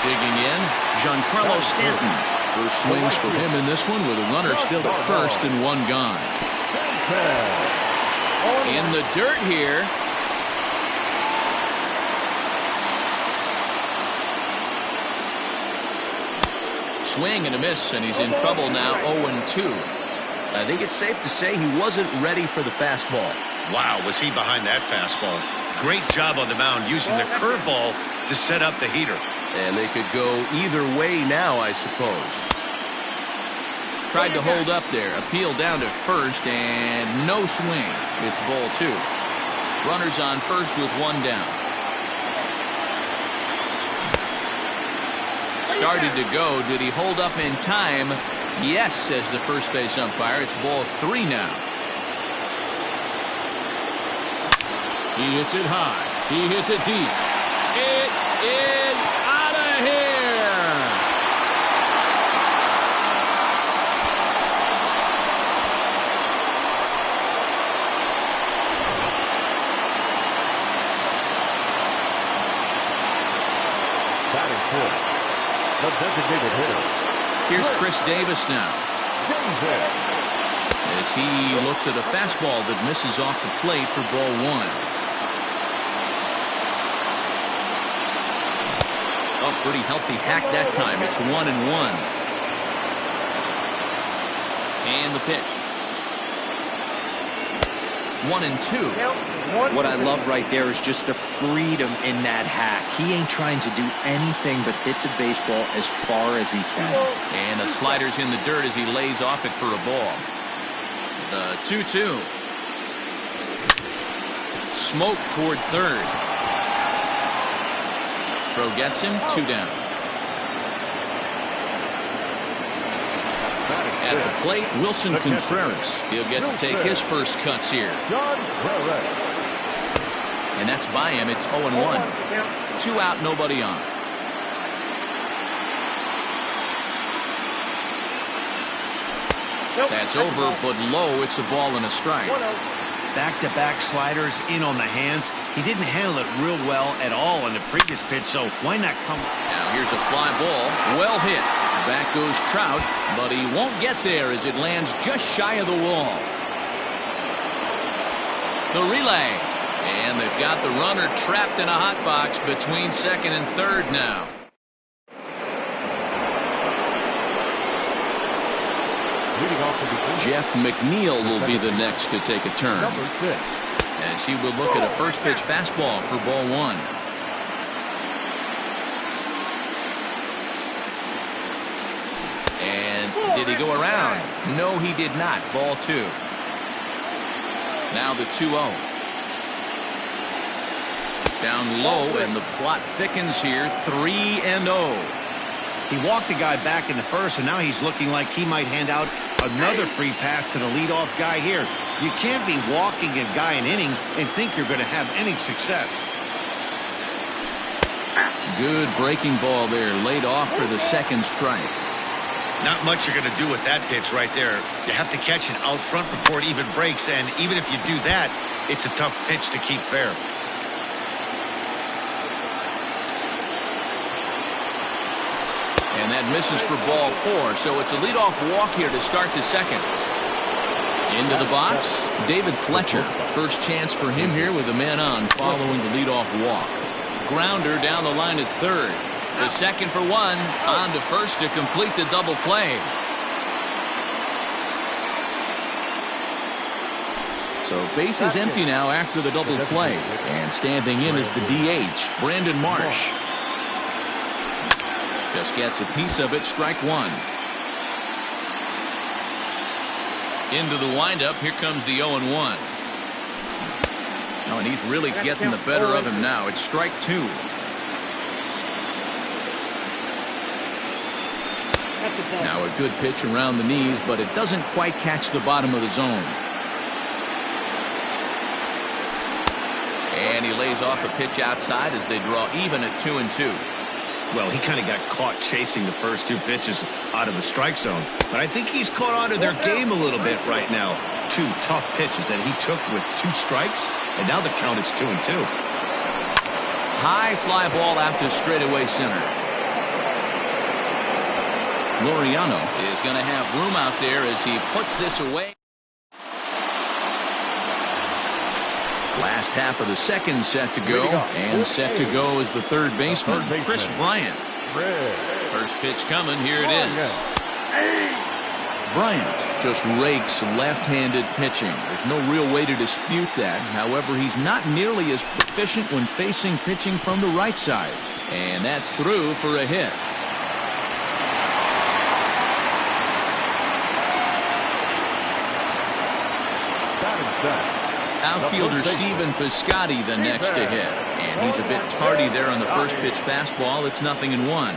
Digging in, Giancarlo Stanton. First swings for him in this one with a runner still at first and one gone. In the dirt here. Swing and a miss, and he's in trouble now, 0-2. I think it's safe to say he wasn't ready for the fastball. Wow, was he behind that fastball. Great job on the mound using the curveball to set up the heater. And they could go either way now, I suppose. Tried to hold up there. Appeal down to first, and no swing. It's ball 2. Runners on first with one down. Started to go. Did he hold up in time? Yes, says the first base umpire. It's ball 3 now. He hits it high. He hits it deep. It is out of here. Batting fourth, the designated hitter. Here's Chris Davis now. As he looks at a fastball that misses off the plate for ball 1. Oh, pretty healthy hack that time. It's 1-1. And the pitch. 1-2. What I love right there is just the freedom in that hack. He ain't trying to do anything but hit the baseball as far as he can. And the slider's in the dirt as he lays off it for a ball. The 2-2. Smoke toward third. Throw gets him, 2 down. At the plate, Wilson Contreras. He'll get to take his first cuts here. And that's by him. It's 0-1. 2 out, nobody on. That's over, but low. It's a ball and a strike. Back-to-back sliders in on the hands. He didn't handle it real well at all on the previous pitch, so why not come? Now here's a fly ball. Well hit. Back goes Trout, but he won't get there as it lands just shy of the wall. The relay. And they've got the runner trapped in a hot box between second and third now. Jeff McNeil will be the next to take a turn, as he will look at a first pitch fastball for ball 1. And did he go around? No, he did not. Ball 2. Now the 2-0. Down low, and the plot thickens here. 3-0. He walked the guy back in the first, and now he's looking like he might hand out another free pass to the leadoff guy here. You can't be walking a guy an inning and think you're going to have any success. Good breaking ball there, laid off for the second strike. Not much you're going to do with that pitch right there. You have to catch it out front before it even breaks, and even if you do that, it's a tough pitch to keep fair. And that misses for ball 4, so it's a leadoff walk here to start the second. Into the box, David Fletcher. First chance for him here with a man on following the leadoff walk. Grounder down the line at third. The second for 1, on to first to complete the double play. So base is empty now after the double play. And standing in is the DH, Brandon Marsh. Just gets a piece of it, strike 1. Into the windup, here comes the 0-1. Oh, and he's really getting the better of him now. It's strike 2. Now a good pitch around the knees, but it doesn't quite catch the bottom of the zone. And he lays off a pitch outside as they draw even at 2-2. Well, he kind of got caught chasing the first two pitches out of the strike zone. But I think he's caught on to their game a little bit right now. Two tough pitches that he took with 2 strikes, and now the count is 2-2. High fly ball out to straightaway center. Laureano is going to have room out there as he puts this away. Last half of the second set to go, and set to go is the third baseman, Chris Bryant. First pitch coming, here it is. Bryant just rakes left-handed pitching. There's no real way to dispute that. However, he's not nearly as proficient when facing pitching from the right side. And that's through for a hit. Outfielder Stephen Piscotty the next to hit. And he's a bit tardy there on the first pitch fastball. It's 0-1.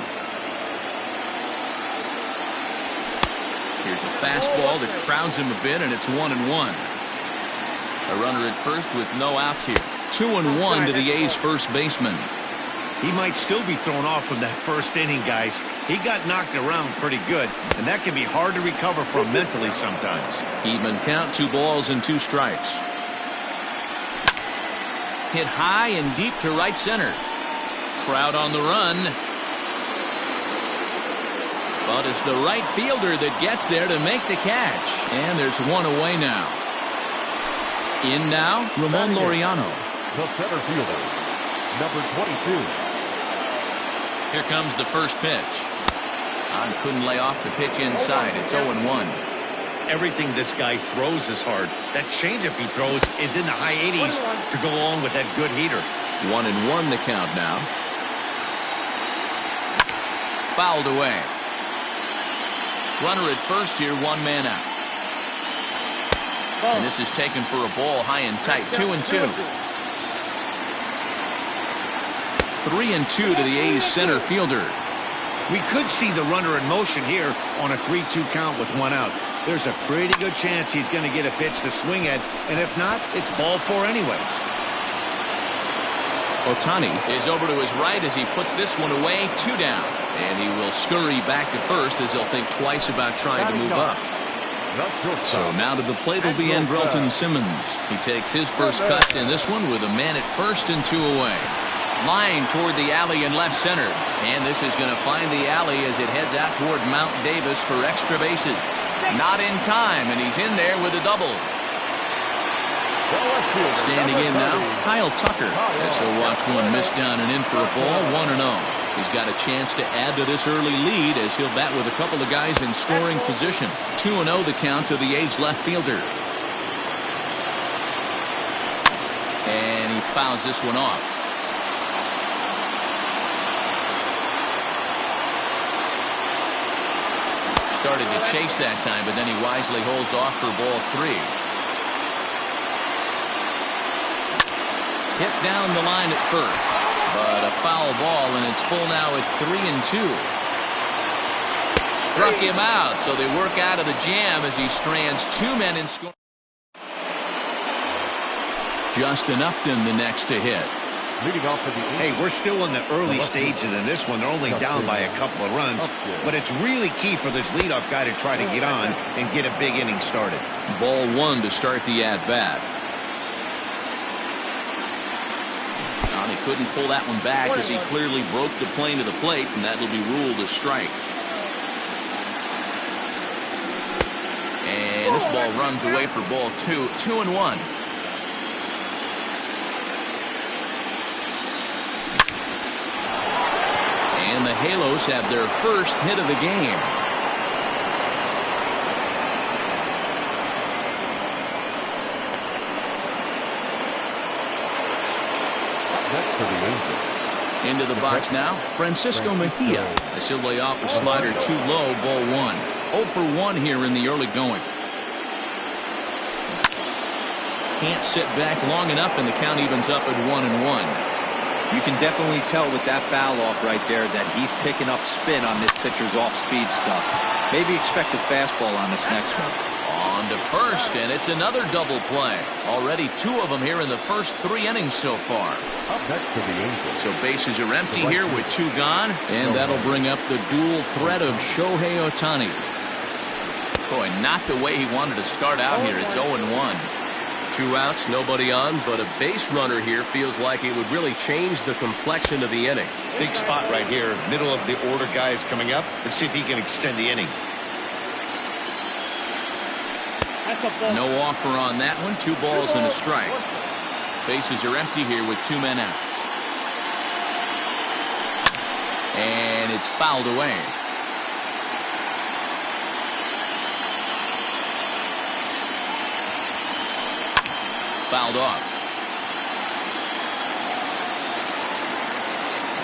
Here's a fastball that crowds him a bit, and it's 1-1. A runner at first with no outs here. 2-1 to the A's first baseman. He might still be thrown off from that first inning, guys. He got knocked around pretty good, and that can be hard to recover from mentally sometimes. Even count, 2 balls and 2 strikes. Hit high and deep to right center. Crowd on the run. But it's the right fielder that gets there to make the catch. And there's one away now. In now, Ramon Laureano. The center fielder, number 22. Here comes the first pitch. Hahn couldn't lay off the pitch inside. It's 0-1. Everything this guy throws is hard. That changeup he throws is in the high 80s to go along with that good heater. 1-1 the count now. Fouled away. Runner at first here, 1 man out. And this is taken for a ball high and tight. 2-2. 3-2 to the A's center fielder. We could see the runner in motion here on a 3-2 count with 1 out. There's a pretty good chance he's going to get a pitch to swing at, and if not, it's ball 4 anyways. Ohtani is over to his right as he puts this one away. 2 down. And he will scurry back to first as he'll think twice about trying to move up. So now to the plate will be Andrelton Simmons. He takes his first cuts in this one with a man at first and 2 away. Line toward the alley in left center. And this is going to find the alley as it heads out toward Mount Davis for extra bases. Not in time, and he's in there with a double. Standing in now, Kyle Tucker. As he'll watch one miss down and in for a ball, 1-0. He's got a chance to add to this early lead as he'll bat with a couple of guys in scoring position. 2-0 the count to the A's left fielder. And he fouls this one off. Started to chase that time, but then he wisely holds off for ball 3. Hit down the line at first. But a foul ball, and it's full now at 3-2. Struck him out, so they work out of the jam as he strands 2 men in scoring. Justin Upton the next to hit. Hey, we're still in the early stages in this one. They're only down by a couple of runs, but it's really key for this leadoff guy to try to get on and get a big inning started. Ball 1 to start the at-bat. He couldn't pull that one back as he clearly broke the plane to the plate, and that will be ruled a strike. And this ball runs away for ball 2. 2-1. And the Halos have their first hit of the game. Into the box now, Francisco Mejia. As he'll lay off a slider too low, ball 1. 0 for 1 here in the early going. Can't sit back long enough, and the count evens up at 1-1. You can definitely tell with that foul off right there that he's picking up spin on this pitcher's off-speed stuff. Maybe expect a fastball on this next one. On to first, and it's another double play. Already 2 of them here in the first 3 innings so far. Up next to the Angels. So bases are empty here with 2 gone, and that'll bring up the dual threat of Shohei Ohtani. Boy, not the way he wanted to start out here. It's 0-1. 2 outs, nobody on, but a base runner here feels like it would really change the complexion of the inning. Big spot right here. Middle of the order guy is coming up. Let's see if he can extend the inning. No offer on that one. 2 balls and a strike. Bases are empty here with 2 men out. And it's fouled away. Fouled off.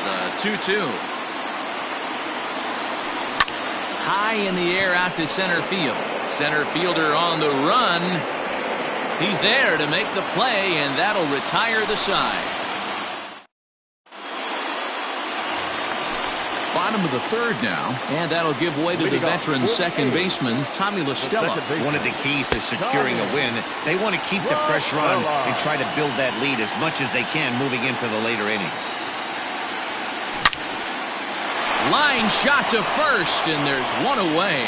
The 2-2. High in the air out to center field. Center fielder on the run. He's there to make the play, and that'll retire the side. Bottom of the 3rd now, and that'll give way to the veteran second baseman, Tommy La Stella. One of the keys to securing a win, they want to keep the pressure on and try to build that lead as much as they can moving into the later innings. Line shot to first, and there's 1 away.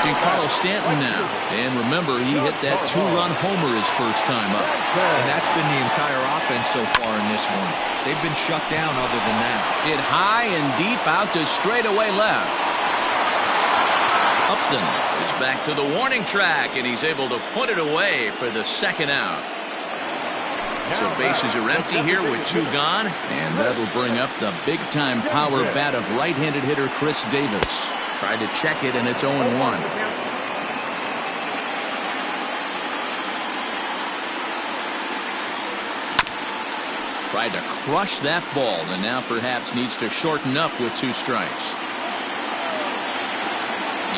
Giancarlo Stanton now. And remember, he hit that 2-run homer his first time up. And that's been the entire offense so far in this one. They've been shut down other than that. Hit high and deep out to straightaway left. Upton is back to the warning track, and he's able to put it away for the 2nd out. So bases are empty here with 2 gone, and that'll bring up the big-time power bat of right-handed hitter Chris Davis. Tried to check it, and it's 0-1. Tried to crush that ball, and now perhaps needs to shorten up with 2 strikes.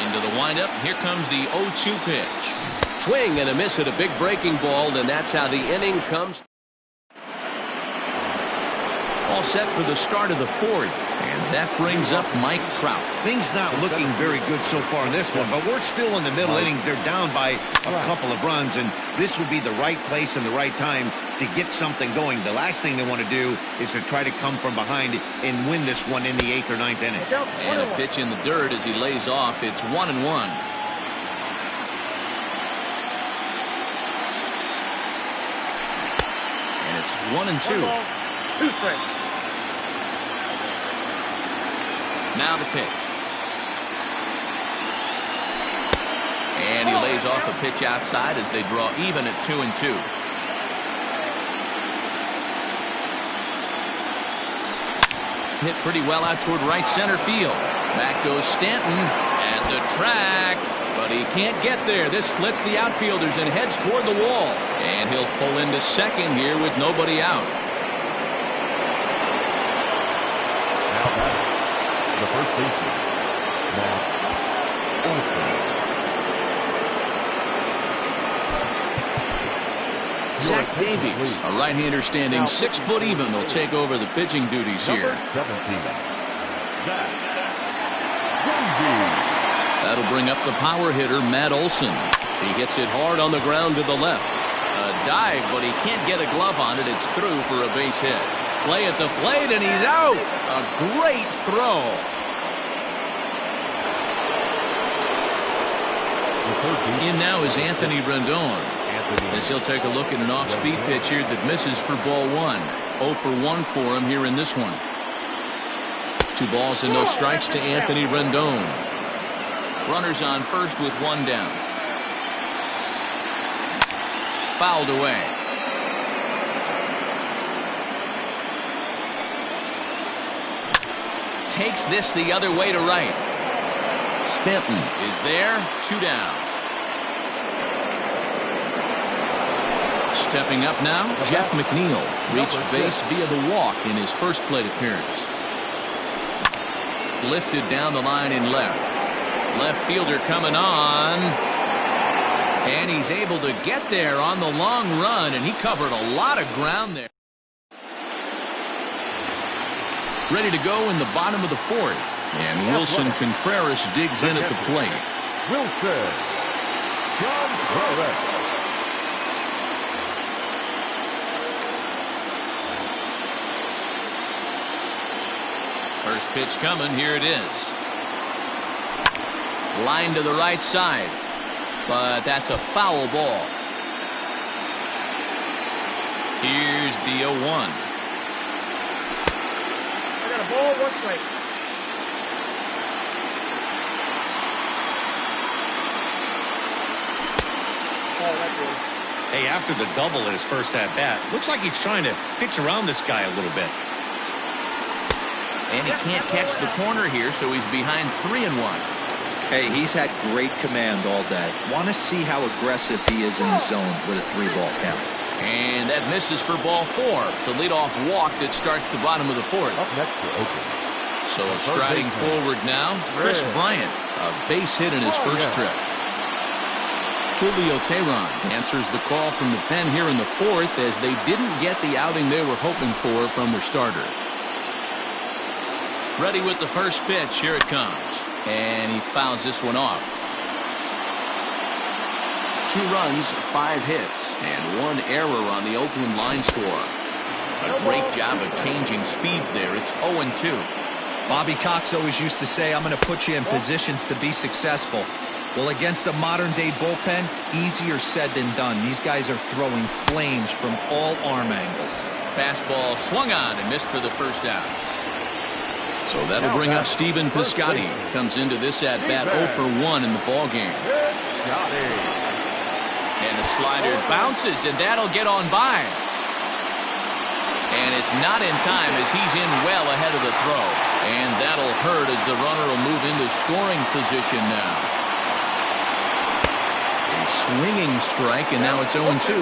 Into the windup. Here comes the 0-2 pitch. Swing and a miss at a big breaking ball, and that's how the inning comes. All set for the start of the 4th, and that brings up Mike Trout. Things not looking very good so far in this one, but we're still in the middle innings. They're down by a couple of runs, and this would be the right place and the right time to get something going. The last thing they want to do is to try to come from behind and win this one in the 8th or 9th inning. And a pitch in the dirt as he lays off. It's 1-1. And it's 1-2. Now the pitch. And he lays off a pitch outside as they draw even at 2-2. Hit pretty well out toward right center field. Back goes Stanton at the track, but he can't get there. This splits the outfielders and heads toward the wall. And he'll pull into second here with nobody out. The first baseman, Matt Olson. Zach Davies, a right-hander standing 6 foot even, will take over the pitching duties here. Number 17, Zach Davies. That'll bring up the power hitter, Matt Olson. He hits it hard on the ground to the left. A dive, but he can't get a glove on it. It's through for a base hit. Play at the plate, and he's out. A great throw. In now is Anthony Rendon, as he'll take a look at an off-speed pitch here that misses for ball 1. 0 for 1 for him here in this one. 2 balls and no strikes to Anthony Rendon. Runners on first with 1 down. Fouled away. Takes this the other way to right. Stanton is there. 2 down. Stepping up now, Jeff McNeil reached base via the walk in his first plate appearance. Lifted down the line in left. Left fielder coming on. And he's able to get there on the long run, and he covered a lot of ground there. Ready to go in the bottom of the 4th. And Wilson Contreras digs in at the plate. Wilson from the left. First pitch coming. Here it is. Line to the right side. But that's a foul ball. Here's the 0-1. I got a ball, 1 strike. Oh, that's good. Hey, after the double in his first at-bat, looks like he's trying to pitch around this guy a little bit. And he can't catch the corner here, so he's behind 3-1. Hey, he's had great command all day. Want to see how aggressive he is in the zone with a 3-ball count. And that misses for ball 4. It's a leadoff walk that starts the bottom of the 4th. Up next for Oakland. So striding forward now, Chris Bryant, a base hit in his first trip. Julio Teheran answers the call from the pen here in the 4th as they didn't get the outing they were hoping for from their starter. Ready with the first pitch. Here it comes. And he fouls this one off. 2 runs, 5 hits, and 1 error on the Oakland line score. A great job of changing speeds there. It's 0-2. Bobby Cox always used to say, I'm going to put you in positions to be successful. Well, against a modern-day bullpen, easier said than done. These guys are throwing flames from all arm angles. Fastball swung on and missed for the first out. So that'll bring up Stephen Piscotty. Comes into this at-bat 0 for 1 in the ballgame. And the slider bounces, and that'll get on by. And it's not in time as he's in well ahead of the throw. And that'll hurt as the runner will move into scoring position now. A swinging strike, and now it's 0-2.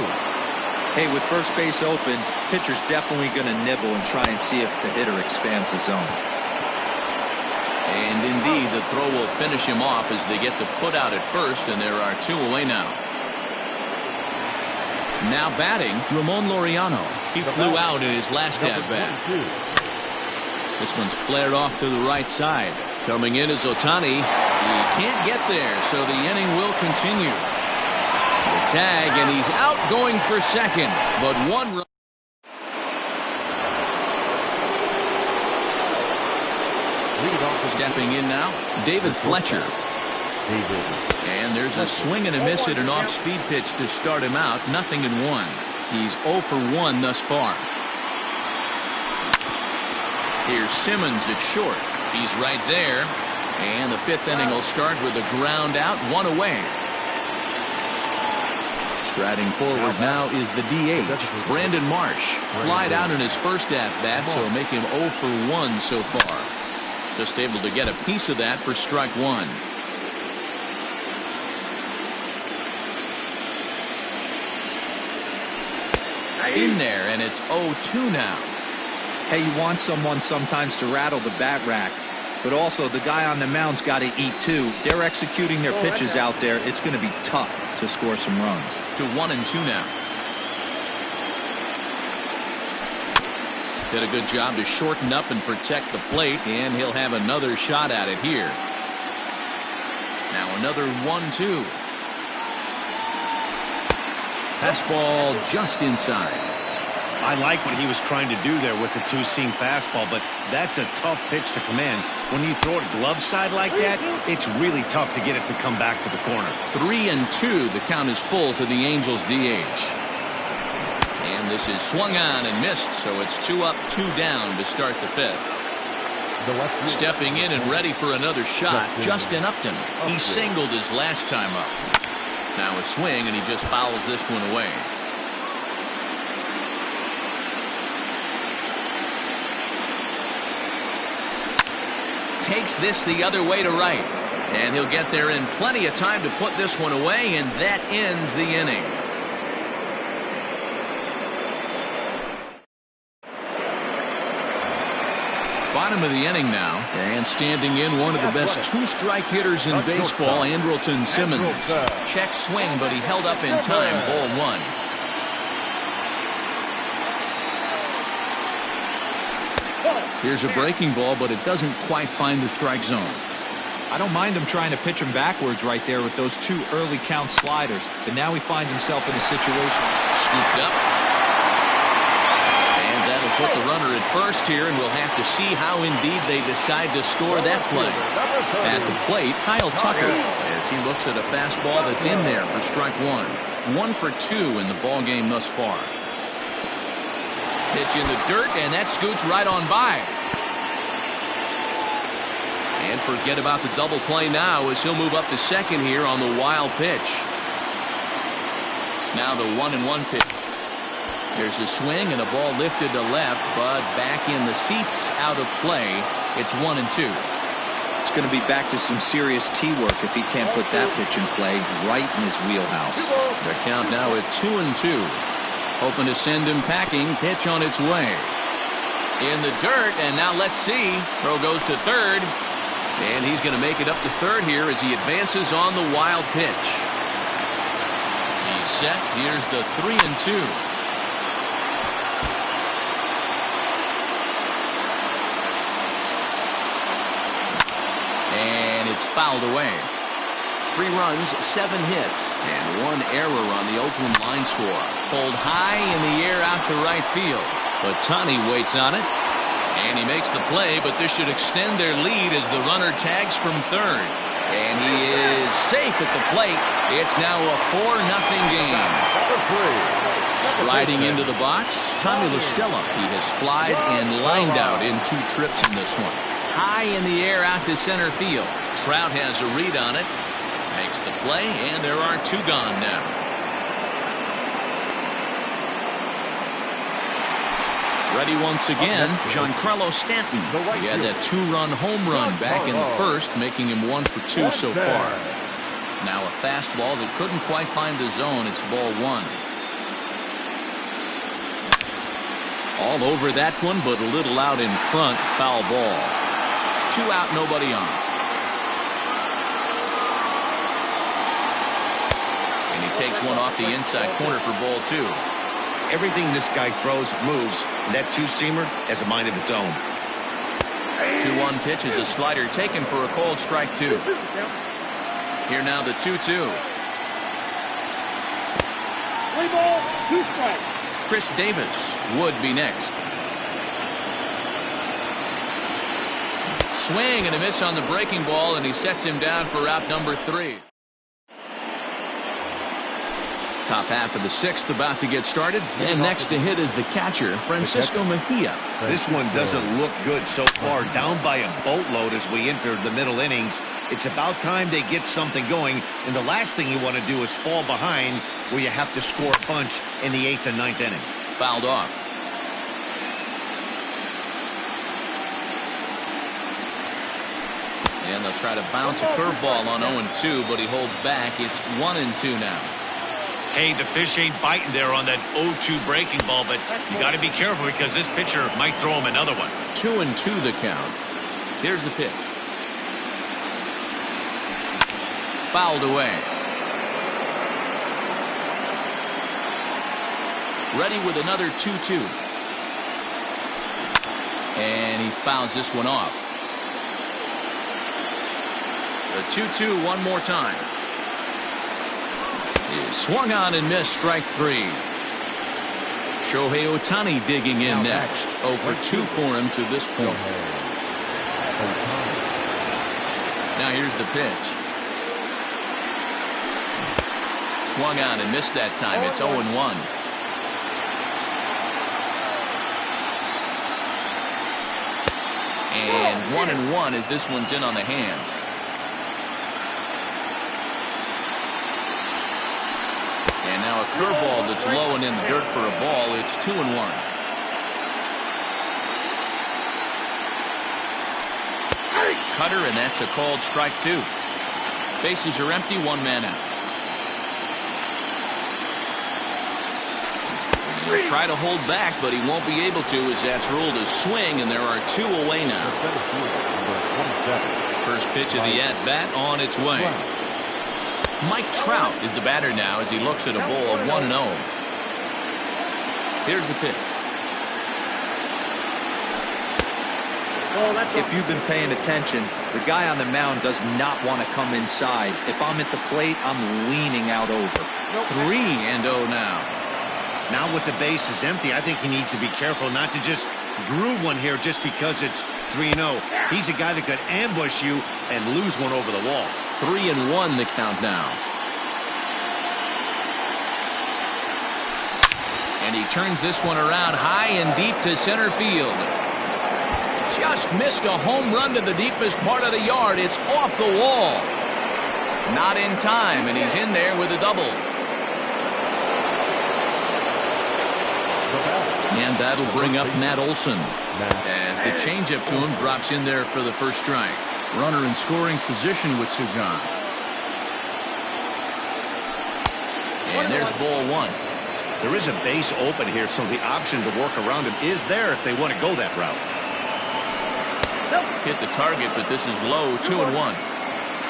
Hey, with first base open, pitcher's definitely going to nibble and try and see if the hitter expands the zone. And indeed, the throw will finish him off as they get the put out at first, and there are 2 away now. Now batting, Ramon Laureano. He flew out in his last at-bat. This one's flared off to the right side. Coming in is Ohtani. He can't get there, so the inning will continue. The tag, and he's out going for second, but 1 run. Stepping in now, David Fletcher. And there's a swing and a miss at an off-speed pitch to start him out. 0-1. He's 0 for 1 thus far. Here's Simmons at short. He's right there. And the 5th inning will start with a ground out, 1 away. Striding forward now is the DH, Brandon Marsh. Flied out in his first at-bat, so make him 0 for 1 so far. Just able to get a piece of that for strike 1. In there, and it's 0-2 now. Hey, you want someone sometimes to rattle the bat rack, but also the guy on the mound's got to eat too. They're executing their pitches out there. It's going to be tough to score some runs. To 1-2 now. Did a good job to shorten up and protect the plate, and he'll have another shot at it here. Now another 1-2. Fastball just inside. I like what he was trying to do there with the 2-seam fastball, but that's a tough pitch to command. When you throw it glove side like that, it's really tough to get it to come back to the corner. 3-2. The count is full to the Angels DH. And this is swung on and missed, so it's 2 up, 2 down to start the 5th. Stepping in and ready for another shot, Justin Upton. He singled his last time up. Now a swing, and he just fouls this one away. Takes this the other way to right. And he'll get there in plenty of time to put this one away, and that ends the inning. Bottom of the inning now, and standing in one of the best 2-strike hitters in baseball, Andrelton Simmons. Check swing, but he held up in time. Ball 1. Here's a breaking ball, but it doesn't quite find the strike zone. I don't mind him trying to pitch him backwards right there with those 2 early count sliders. But now he finds himself in a situation. Scooped up. And that'll put the runner at first here, and we'll have to see how indeed they decide to score that play. At the plate, Kyle Tucker, as he looks at a fastball that's in there for strike 1. 1 for 2 in the ball game thus far. Pitch in the dirt, and that scoots right on by. And forget about the double play now as he'll move up to second here on the wild pitch. Now the 1-1 pitch. There's a swing and a ball lifted to left, but back in the seats, out of play. It's 1-2. It's going to be back to some serious T-work if he can't put that pitch in play right in his wheelhouse. The count now at 2-2. Hoping to send him packing. Pitch on its way. In the dirt, and now let's see. Throw goes to third. And he's going to make it up to third here as he advances on the wild pitch. He's set. Here's the 3-2. And it's fouled away. 3 runs, 7 hits, and 1 error on the Oakland line score. Pulled high in the air out to right field. But Ohtani waits on it. And he makes the play, but this should extend their lead as the runner tags from third. And he is safe at the plate. It's now a 4-0 game. Sliding into the box, Tommy La Stella. He has flied and lined out in 2 trips in this one. High in the air out to center field. Trout has a read on it. Makes the play, and there are 2 gone now. Ready once again, Giancarlo Stanton. He had that 2-run home run back in the first, making him 1 for 2 so far. Now a fastball that couldn't quite find the zone. It's ball 1. All over that one, but a little out in front. Foul ball. 2 out, nobody on. And he takes one off the inside corner for ball 2. Everything this guy throws moves. That 2-seamer has a mind of its own. 2-1 pitch is a slider taken for a called strike 2. Here now the 2-2. 3 balls, 2 strikes. Chris Davis would be next. Swing and a miss on the breaking ball, and he sets him down for out number 3. Top half of the 6th about to get started, and next to hit is the catcher, Francisco Mejia. This one doesn't look good so far. Down by a boatload as we enter the middle innings. It's about time they get something going, and the last thing you want to do is fall behind where you have to score a bunch in the 8th and 9th inning. Fouled off. And they'll try to bounce a curveball on 0-2, but he holds back. It's 1-2 now. Hey, the fish ain't biting there on that 0-2 breaking ball, but you got to be careful because this pitcher might throw him another one. 2-2 the count. Here's the pitch. Fouled away. Ready with another 2-2. And he fouls this one off. The 2-2 one more time. He swung on and missed, strike 3. Shohei Ohtani digging in next. 0 for 2 for him to this point. Now here's the pitch. Swung on and missed that time. It's 0-1. And 1-1 as this one's in on the hands. And now a curveball that's low and in the dirt for a ball. It's 2-1. Cutter, and that's a called strike 2. Bases are empty, 1 man out. He'll try to hold back, but he won't be able to as that's ruled a swing, and there are 2 away now. First pitch of the at-bat on its way. Mike Trout is the batter now as he looks at a ball of 1-0. Here's the pitch. If you've been paying attention, the guy on the mound does not want to come inside. If I'm at the plate, I'm leaning out over. 3-0 now. Now with the bases empty, I think he needs to be careful not to just groove one here just because it's 3-0. He's a guy that could ambush you and lose one over the wall. 3-1 the count now. And he turns this one around high and deep to center field. Just missed a home run to the deepest part of the yard. It's off the wall. Not in time, and he's in there with a double. And that'll bring up Matt Olson as the changeup to him drops in there for the first strike. Runner in scoring position with Sugan. And there's ball one. There is a base open here, so the option to work around him is there if they want to go that route. Hit the target, but this is low. 2-1.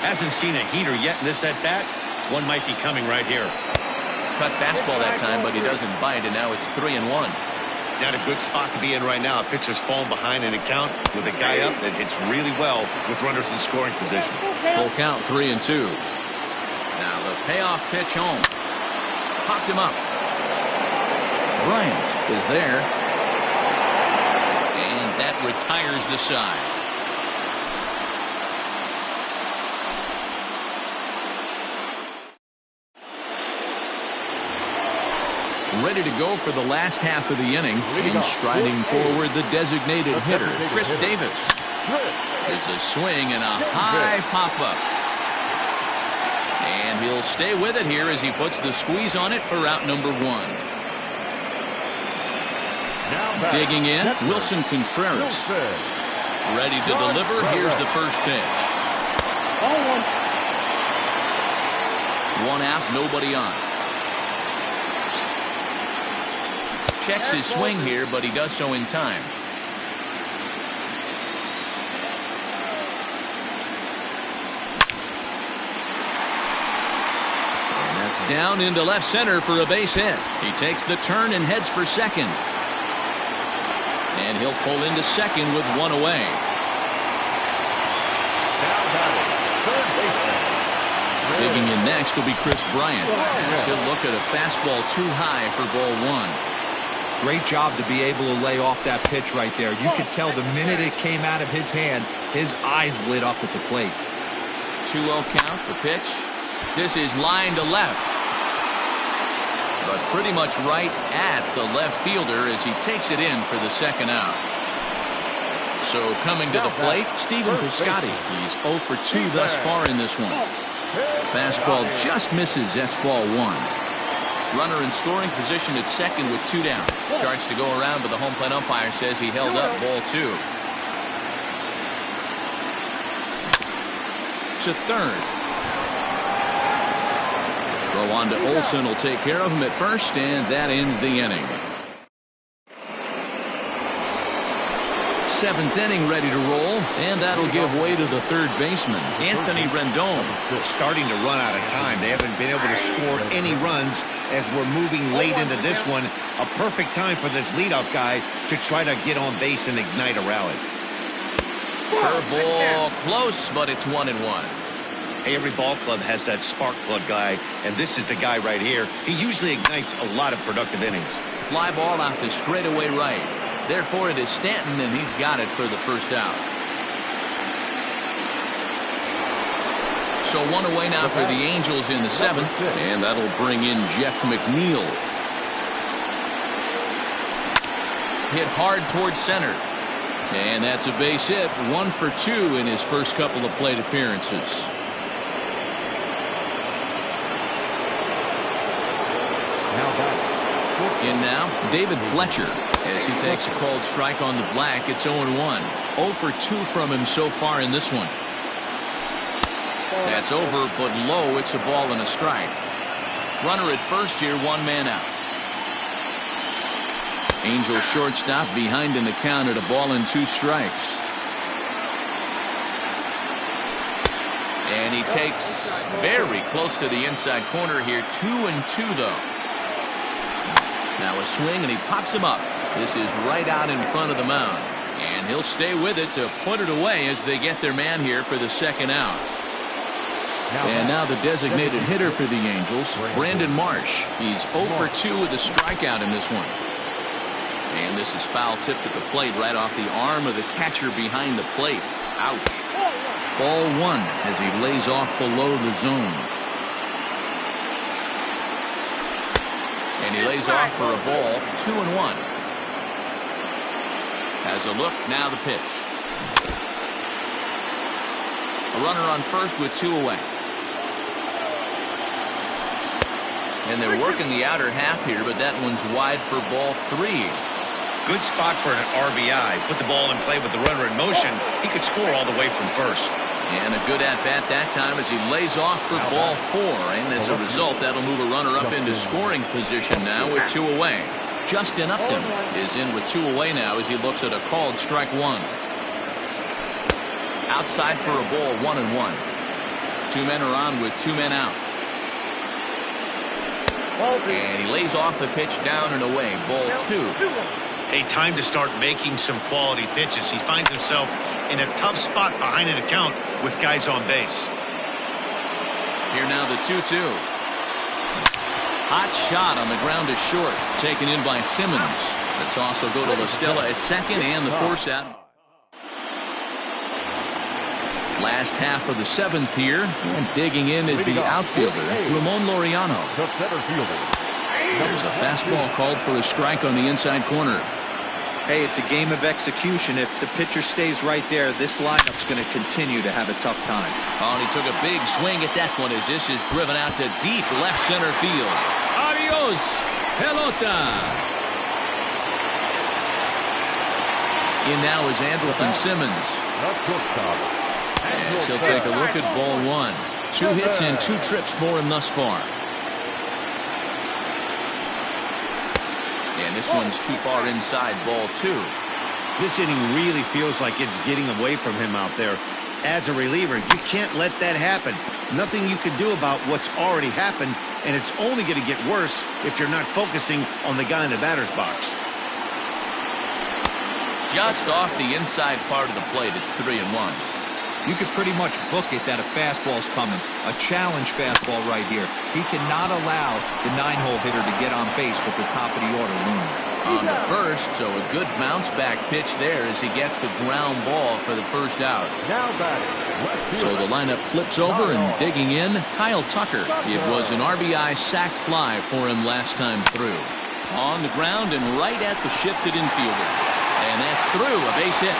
Hasn't seen a heater yet in this at-bat. One might be coming right here. Cut fastball that time, but he doesn't bite, and now it's 3-1. Not a good spot to be in right now. A pitcher's falling behind an account with a guy up that hits really well with runners in scoring position. Full count, 3-2. Now the payoff pitch home. Popped him up. Bryant is there. And that retires the side. Ready to go for the last half of the inning. And striding forward, the designated hitter, Chris Davis. There's a swing and a high pop-up. And he'll stay with it here as he puts the squeeze on it for out number one. Digging in, Wilson Contreras. Ready to deliver. Here's the first pitch. 1 out, nobody on. Checks his swing here, but he does so in time. And that's down into left center for a base hit. He takes the turn and heads for second. And he'll pull into second with one away. Digging in next will be Chris Bryant. As he'll look at a fastball too high for ball one. Great job to be able to lay off that pitch right there. You could tell the minute it came out of his hand, his eyes lit up at the plate. 2-0 count, the pitch. This is line to left. But pretty much right at the left fielder as he takes it in for the second out. So coming to the plate, Stephen Piscotty. He's 0 for 2 thus far in this one. Fastball just misses. That's ball one. Runner in scoring position at second with 2 down. Starts to go around, but the home plate umpire says he held up ball 2. To third. Throw on to Olson will take care of him at first, and that ends the inning. 7th inning ready to roll, and that'll give way to the third baseman, Anthony Rendon. Starting to run out of time. They haven't been able to score any runs as we're moving late into this one. A perfect time for this leadoff guy to try to get on base and ignite a rally. Curveball close, but it's 1-1. Hey, every ball club has that spark plug guy, and this is the guy right here. He usually ignites a lot of productive innings. Fly ball out to straightaway right. Therefore, it is Stanton, and he's got it for the first out. So 1 away now for the Angels in the 7th, and that'll bring in Jeff McNeil. Hit hard towards center. And that's a base hit. 1 for 2 in his first couple of plate appearances. In now, David Fletcher, as he takes a called strike on the black. It's 0-1. 0 for 2 from him so far in this one. That's over, but low. It's a ball and a strike. Runner at first here, 1 man out. Angels shortstop behind in the count at 1-2 strikes. And he takes very close to the inside corner here. 2-2 though. Now a swing, and he pops him up. This is right out in front of the mound. And he'll stay with it to put it away as they get their man here for the second out. And now the designated hitter for the Angels, Brandon Marsh. He's 0 for 2 with a strikeout in this one. And this is foul tipped at the plate right off the arm of the catcher behind the plate. Ouch. Ball 1 as he lays off below the zone. And he lays off for a ball, 2-1. Has a look, now the pitch. A runner on first with 2 away. And they're working the outer half here, but that one's wide for ball 3. Good spot for an RBI. Put the ball in play with the runner in motion. He could score all the way from first. And a good at-bat that time as he lays off for ball 4. And as a result, that'll move a runner up into scoring position now with 2 away. Justin Upton is in with 2 away now as he looks at a called strike 1. Outside for a ball, 1-1. 2 men are on with 2 men out. And he lays off the pitch down and away. Ball 2. A time to start making some quality pitches. He finds himself in a tough spot behind an account with guys on base. Here now the 2-2. Hot shot on the ground is short. Taken in by Simmons. The toss will go to La Stella at second and the force out. Last half of the 7th here, and digging in is the outfielder, Ramon Laureano. There's a fastball called for a strike on the inside corner. Hey, it's a game of execution. If the pitcher stays right there, this lineup's going to continue to have a tough time. Oh, and he took a big swing at that one as this is driven out to deep left center field. Adios, pelota. In now is Andrelton Simmons. As he'll take a look at ball 1. 2 hits and 2 trips for him thus far. And this one's too far inside, ball 2. This inning really feels like it's getting away from him out there. As a reliever, you can't let that happen. Nothing you can do about what's already happened, and it's only going to get worse if you're not focusing on the guy in the batter's box. Just off the inside part of the plate, it's 3-1. You could pretty much book it that a fastball's coming. A challenge fastball right here. He cannot allow the 9-hole hitter to get on base with the top of the order looming. On the first, so a good bounce back pitch there as he gets the ground ball for the first out. So the lineup flips over and digging in, Kyle Tucker. It was an RBI sac fly for him last time through. On the ground and right at the shifted infielders. And that's through, a base hit.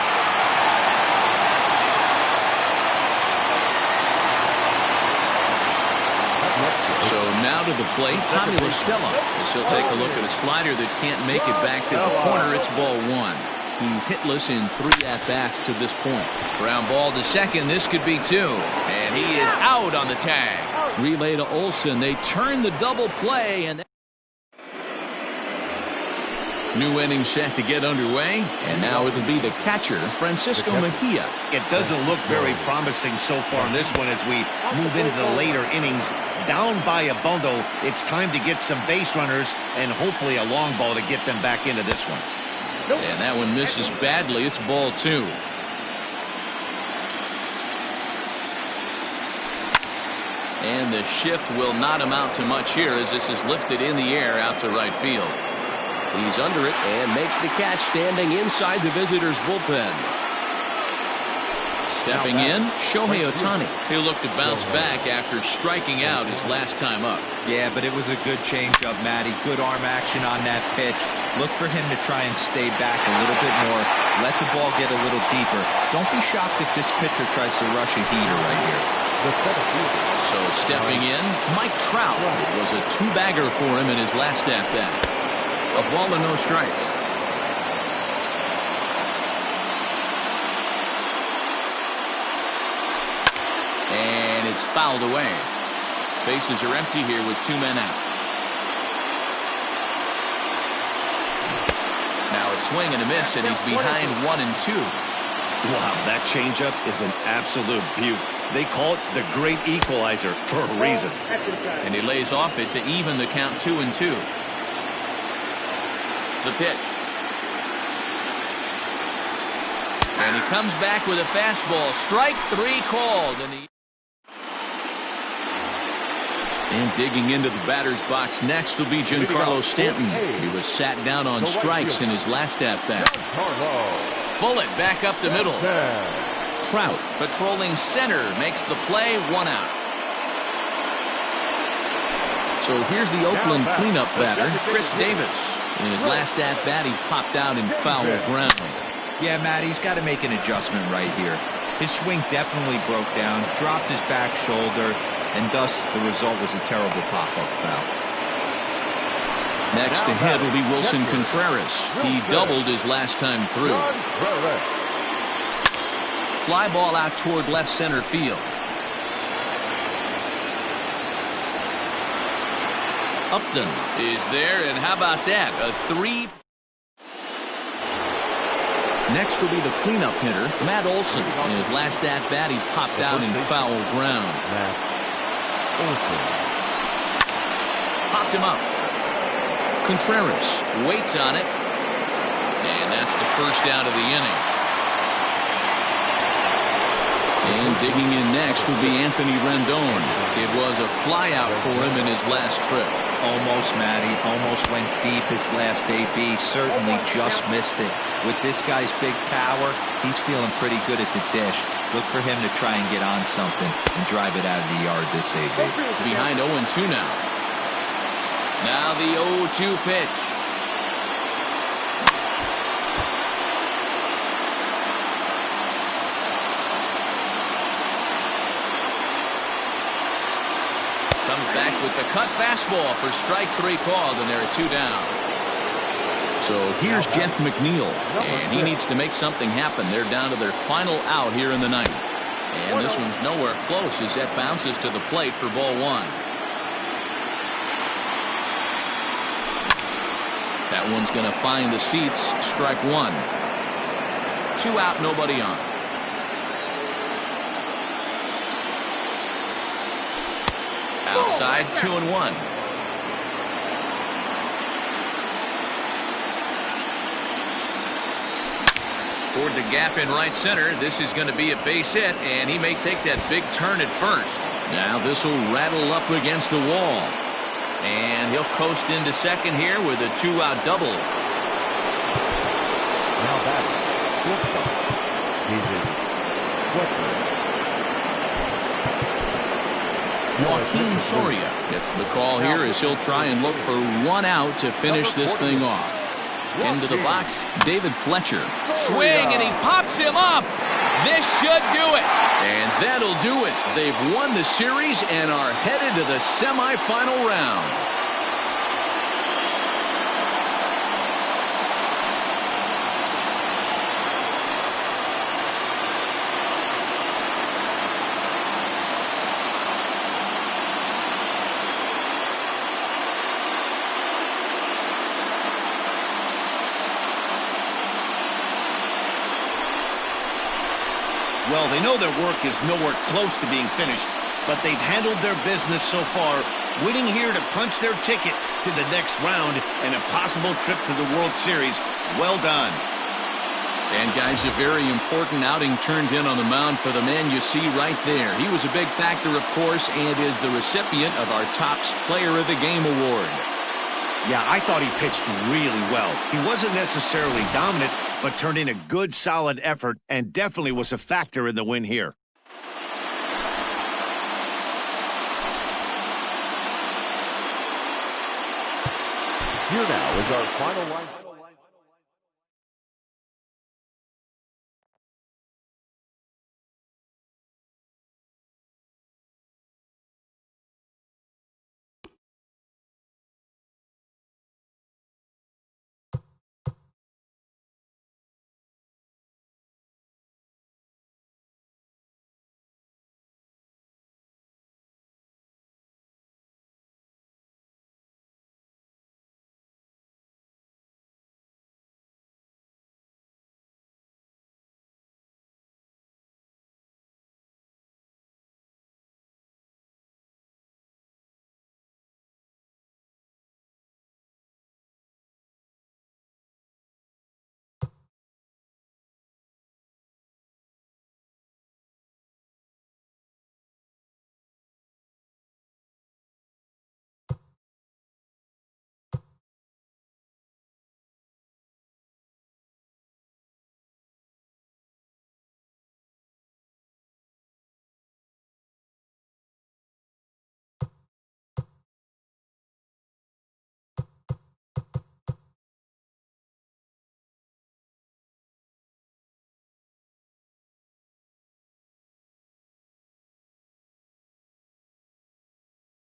So now to the plate, Tommy La Stella, as he'll take a look at a slider that can't make it back to the corner. It's ball 1. He's hitless in 3 at-bats to this point. Ground ball to second. This could be 2. And he is out on the tag. Relay to Olsen. They turn the double play. And new inning set to get underway. And now it'll be the catcher, Francisco Mejia. It doesn't look very promising so far in this one as we move into the later innings. Down by a bundle, it's time to get some base runners and hopefully a long ball to get them back into this one. And that one misses badly. It's ball 2. And the shift will not amount to much here as this is lifted in the air out to right field. He's under it and makes the catch standing inside the visitors' bullpen. Stepping in, Shohei Ohtani. He'll look to bounce back after striking out his last time up. Yeah, but it was a good changeup, Matty. Good arm action on that pitch. Look for him to try and stay back a little bit more. Let the ball get a little deeper. Don't be shocked if this pitcher tries to rush a heater right here. So stepping in, Mike Trout. It was a 2-bagger for him in his last at-bat. A ball and no strikes. And it's fouled away. Bases are empty here with 2 men out. Now a swing and a miss, and he's behind 1-2. Wow, that changeup is an absolute beaut. They call it the great equalizer for a reason. And he lays off it to even the count 2-2. The pitch. And he comes back with a fastball. Strike 3 called. And digging into the batter's box next will be Giancarlo Stanton. He was sat down on strikes in his last at-bat. Bullet back up the middle. Trout patrolling center makes the play, 1 out. So here's the Oakland cleanup batter, Chris Davis. In his last at-bat, he popped out in foul ground. Yeah, Matt, he's got to make an adjustment right here. His swing definitely broke down, dropped his back shoulder, and thus the result was a terrible pop-up foul. Next to hit will be Wilson Contreras. He doubled his last time through. Fly ball out toward left center field. Upton is there, and how about that? A 3. Next will be the cleanup hitter, Matt Olson. In his last at-bat, he popped out in foul ground. Popped him up. Contreras waits on it, and that's the first out of the inning. And digging in next will be Anthony Rendon. It was a flyout for him in his last trip. Almost, Matty. Almost went deep his last AB. Certainly just missed it. With this guy's big power, he's feeling pretty good at the dish. Look for him to try and get on something and drive it out of the yard this AB. Behind 0-2 now. Now the 0-2 pitch. Comes back with the cut fastball for strike 3 called, and there are 2 down. So here's Jeff McNeil, and he needs to make something happen. They're down to their final out here in the ninth. And this one's nowhere close as that bounces to the plate for ball 1. That one's going to find the seats. Strike 1. 2 out, nobody on. Outside, 2-1. Toward the gap in right center. This is going to be a base hit, and he may take that big turn at first. Now this will rattle up against the wall. And he'll coast into second here with a 2-out double. Now batting, Joaquin Soria gets the call here as he'll try and look for 1 out to finish this thing off. Into the box, David Fletcher. Swing, and he pops him up. This should do it. And that'll do it. They've won the series and are headed to the semifinal round. Well, they know their work is nowhere close to being finished, but they've handled their business so far, winning here to punch their ticket to the next round and a possible trip to the World Series. Well done. And, guys, a very important outing turned in on the mound for the man you see right there. He was a big factor, of course, and is the recipient of our Topps Player of the Game award. Yeah, I thought he pitched really well. He wasn't necessarily dominant, but turned in a good, solid effort and definitely was a factor in the win here. Here now is our final line.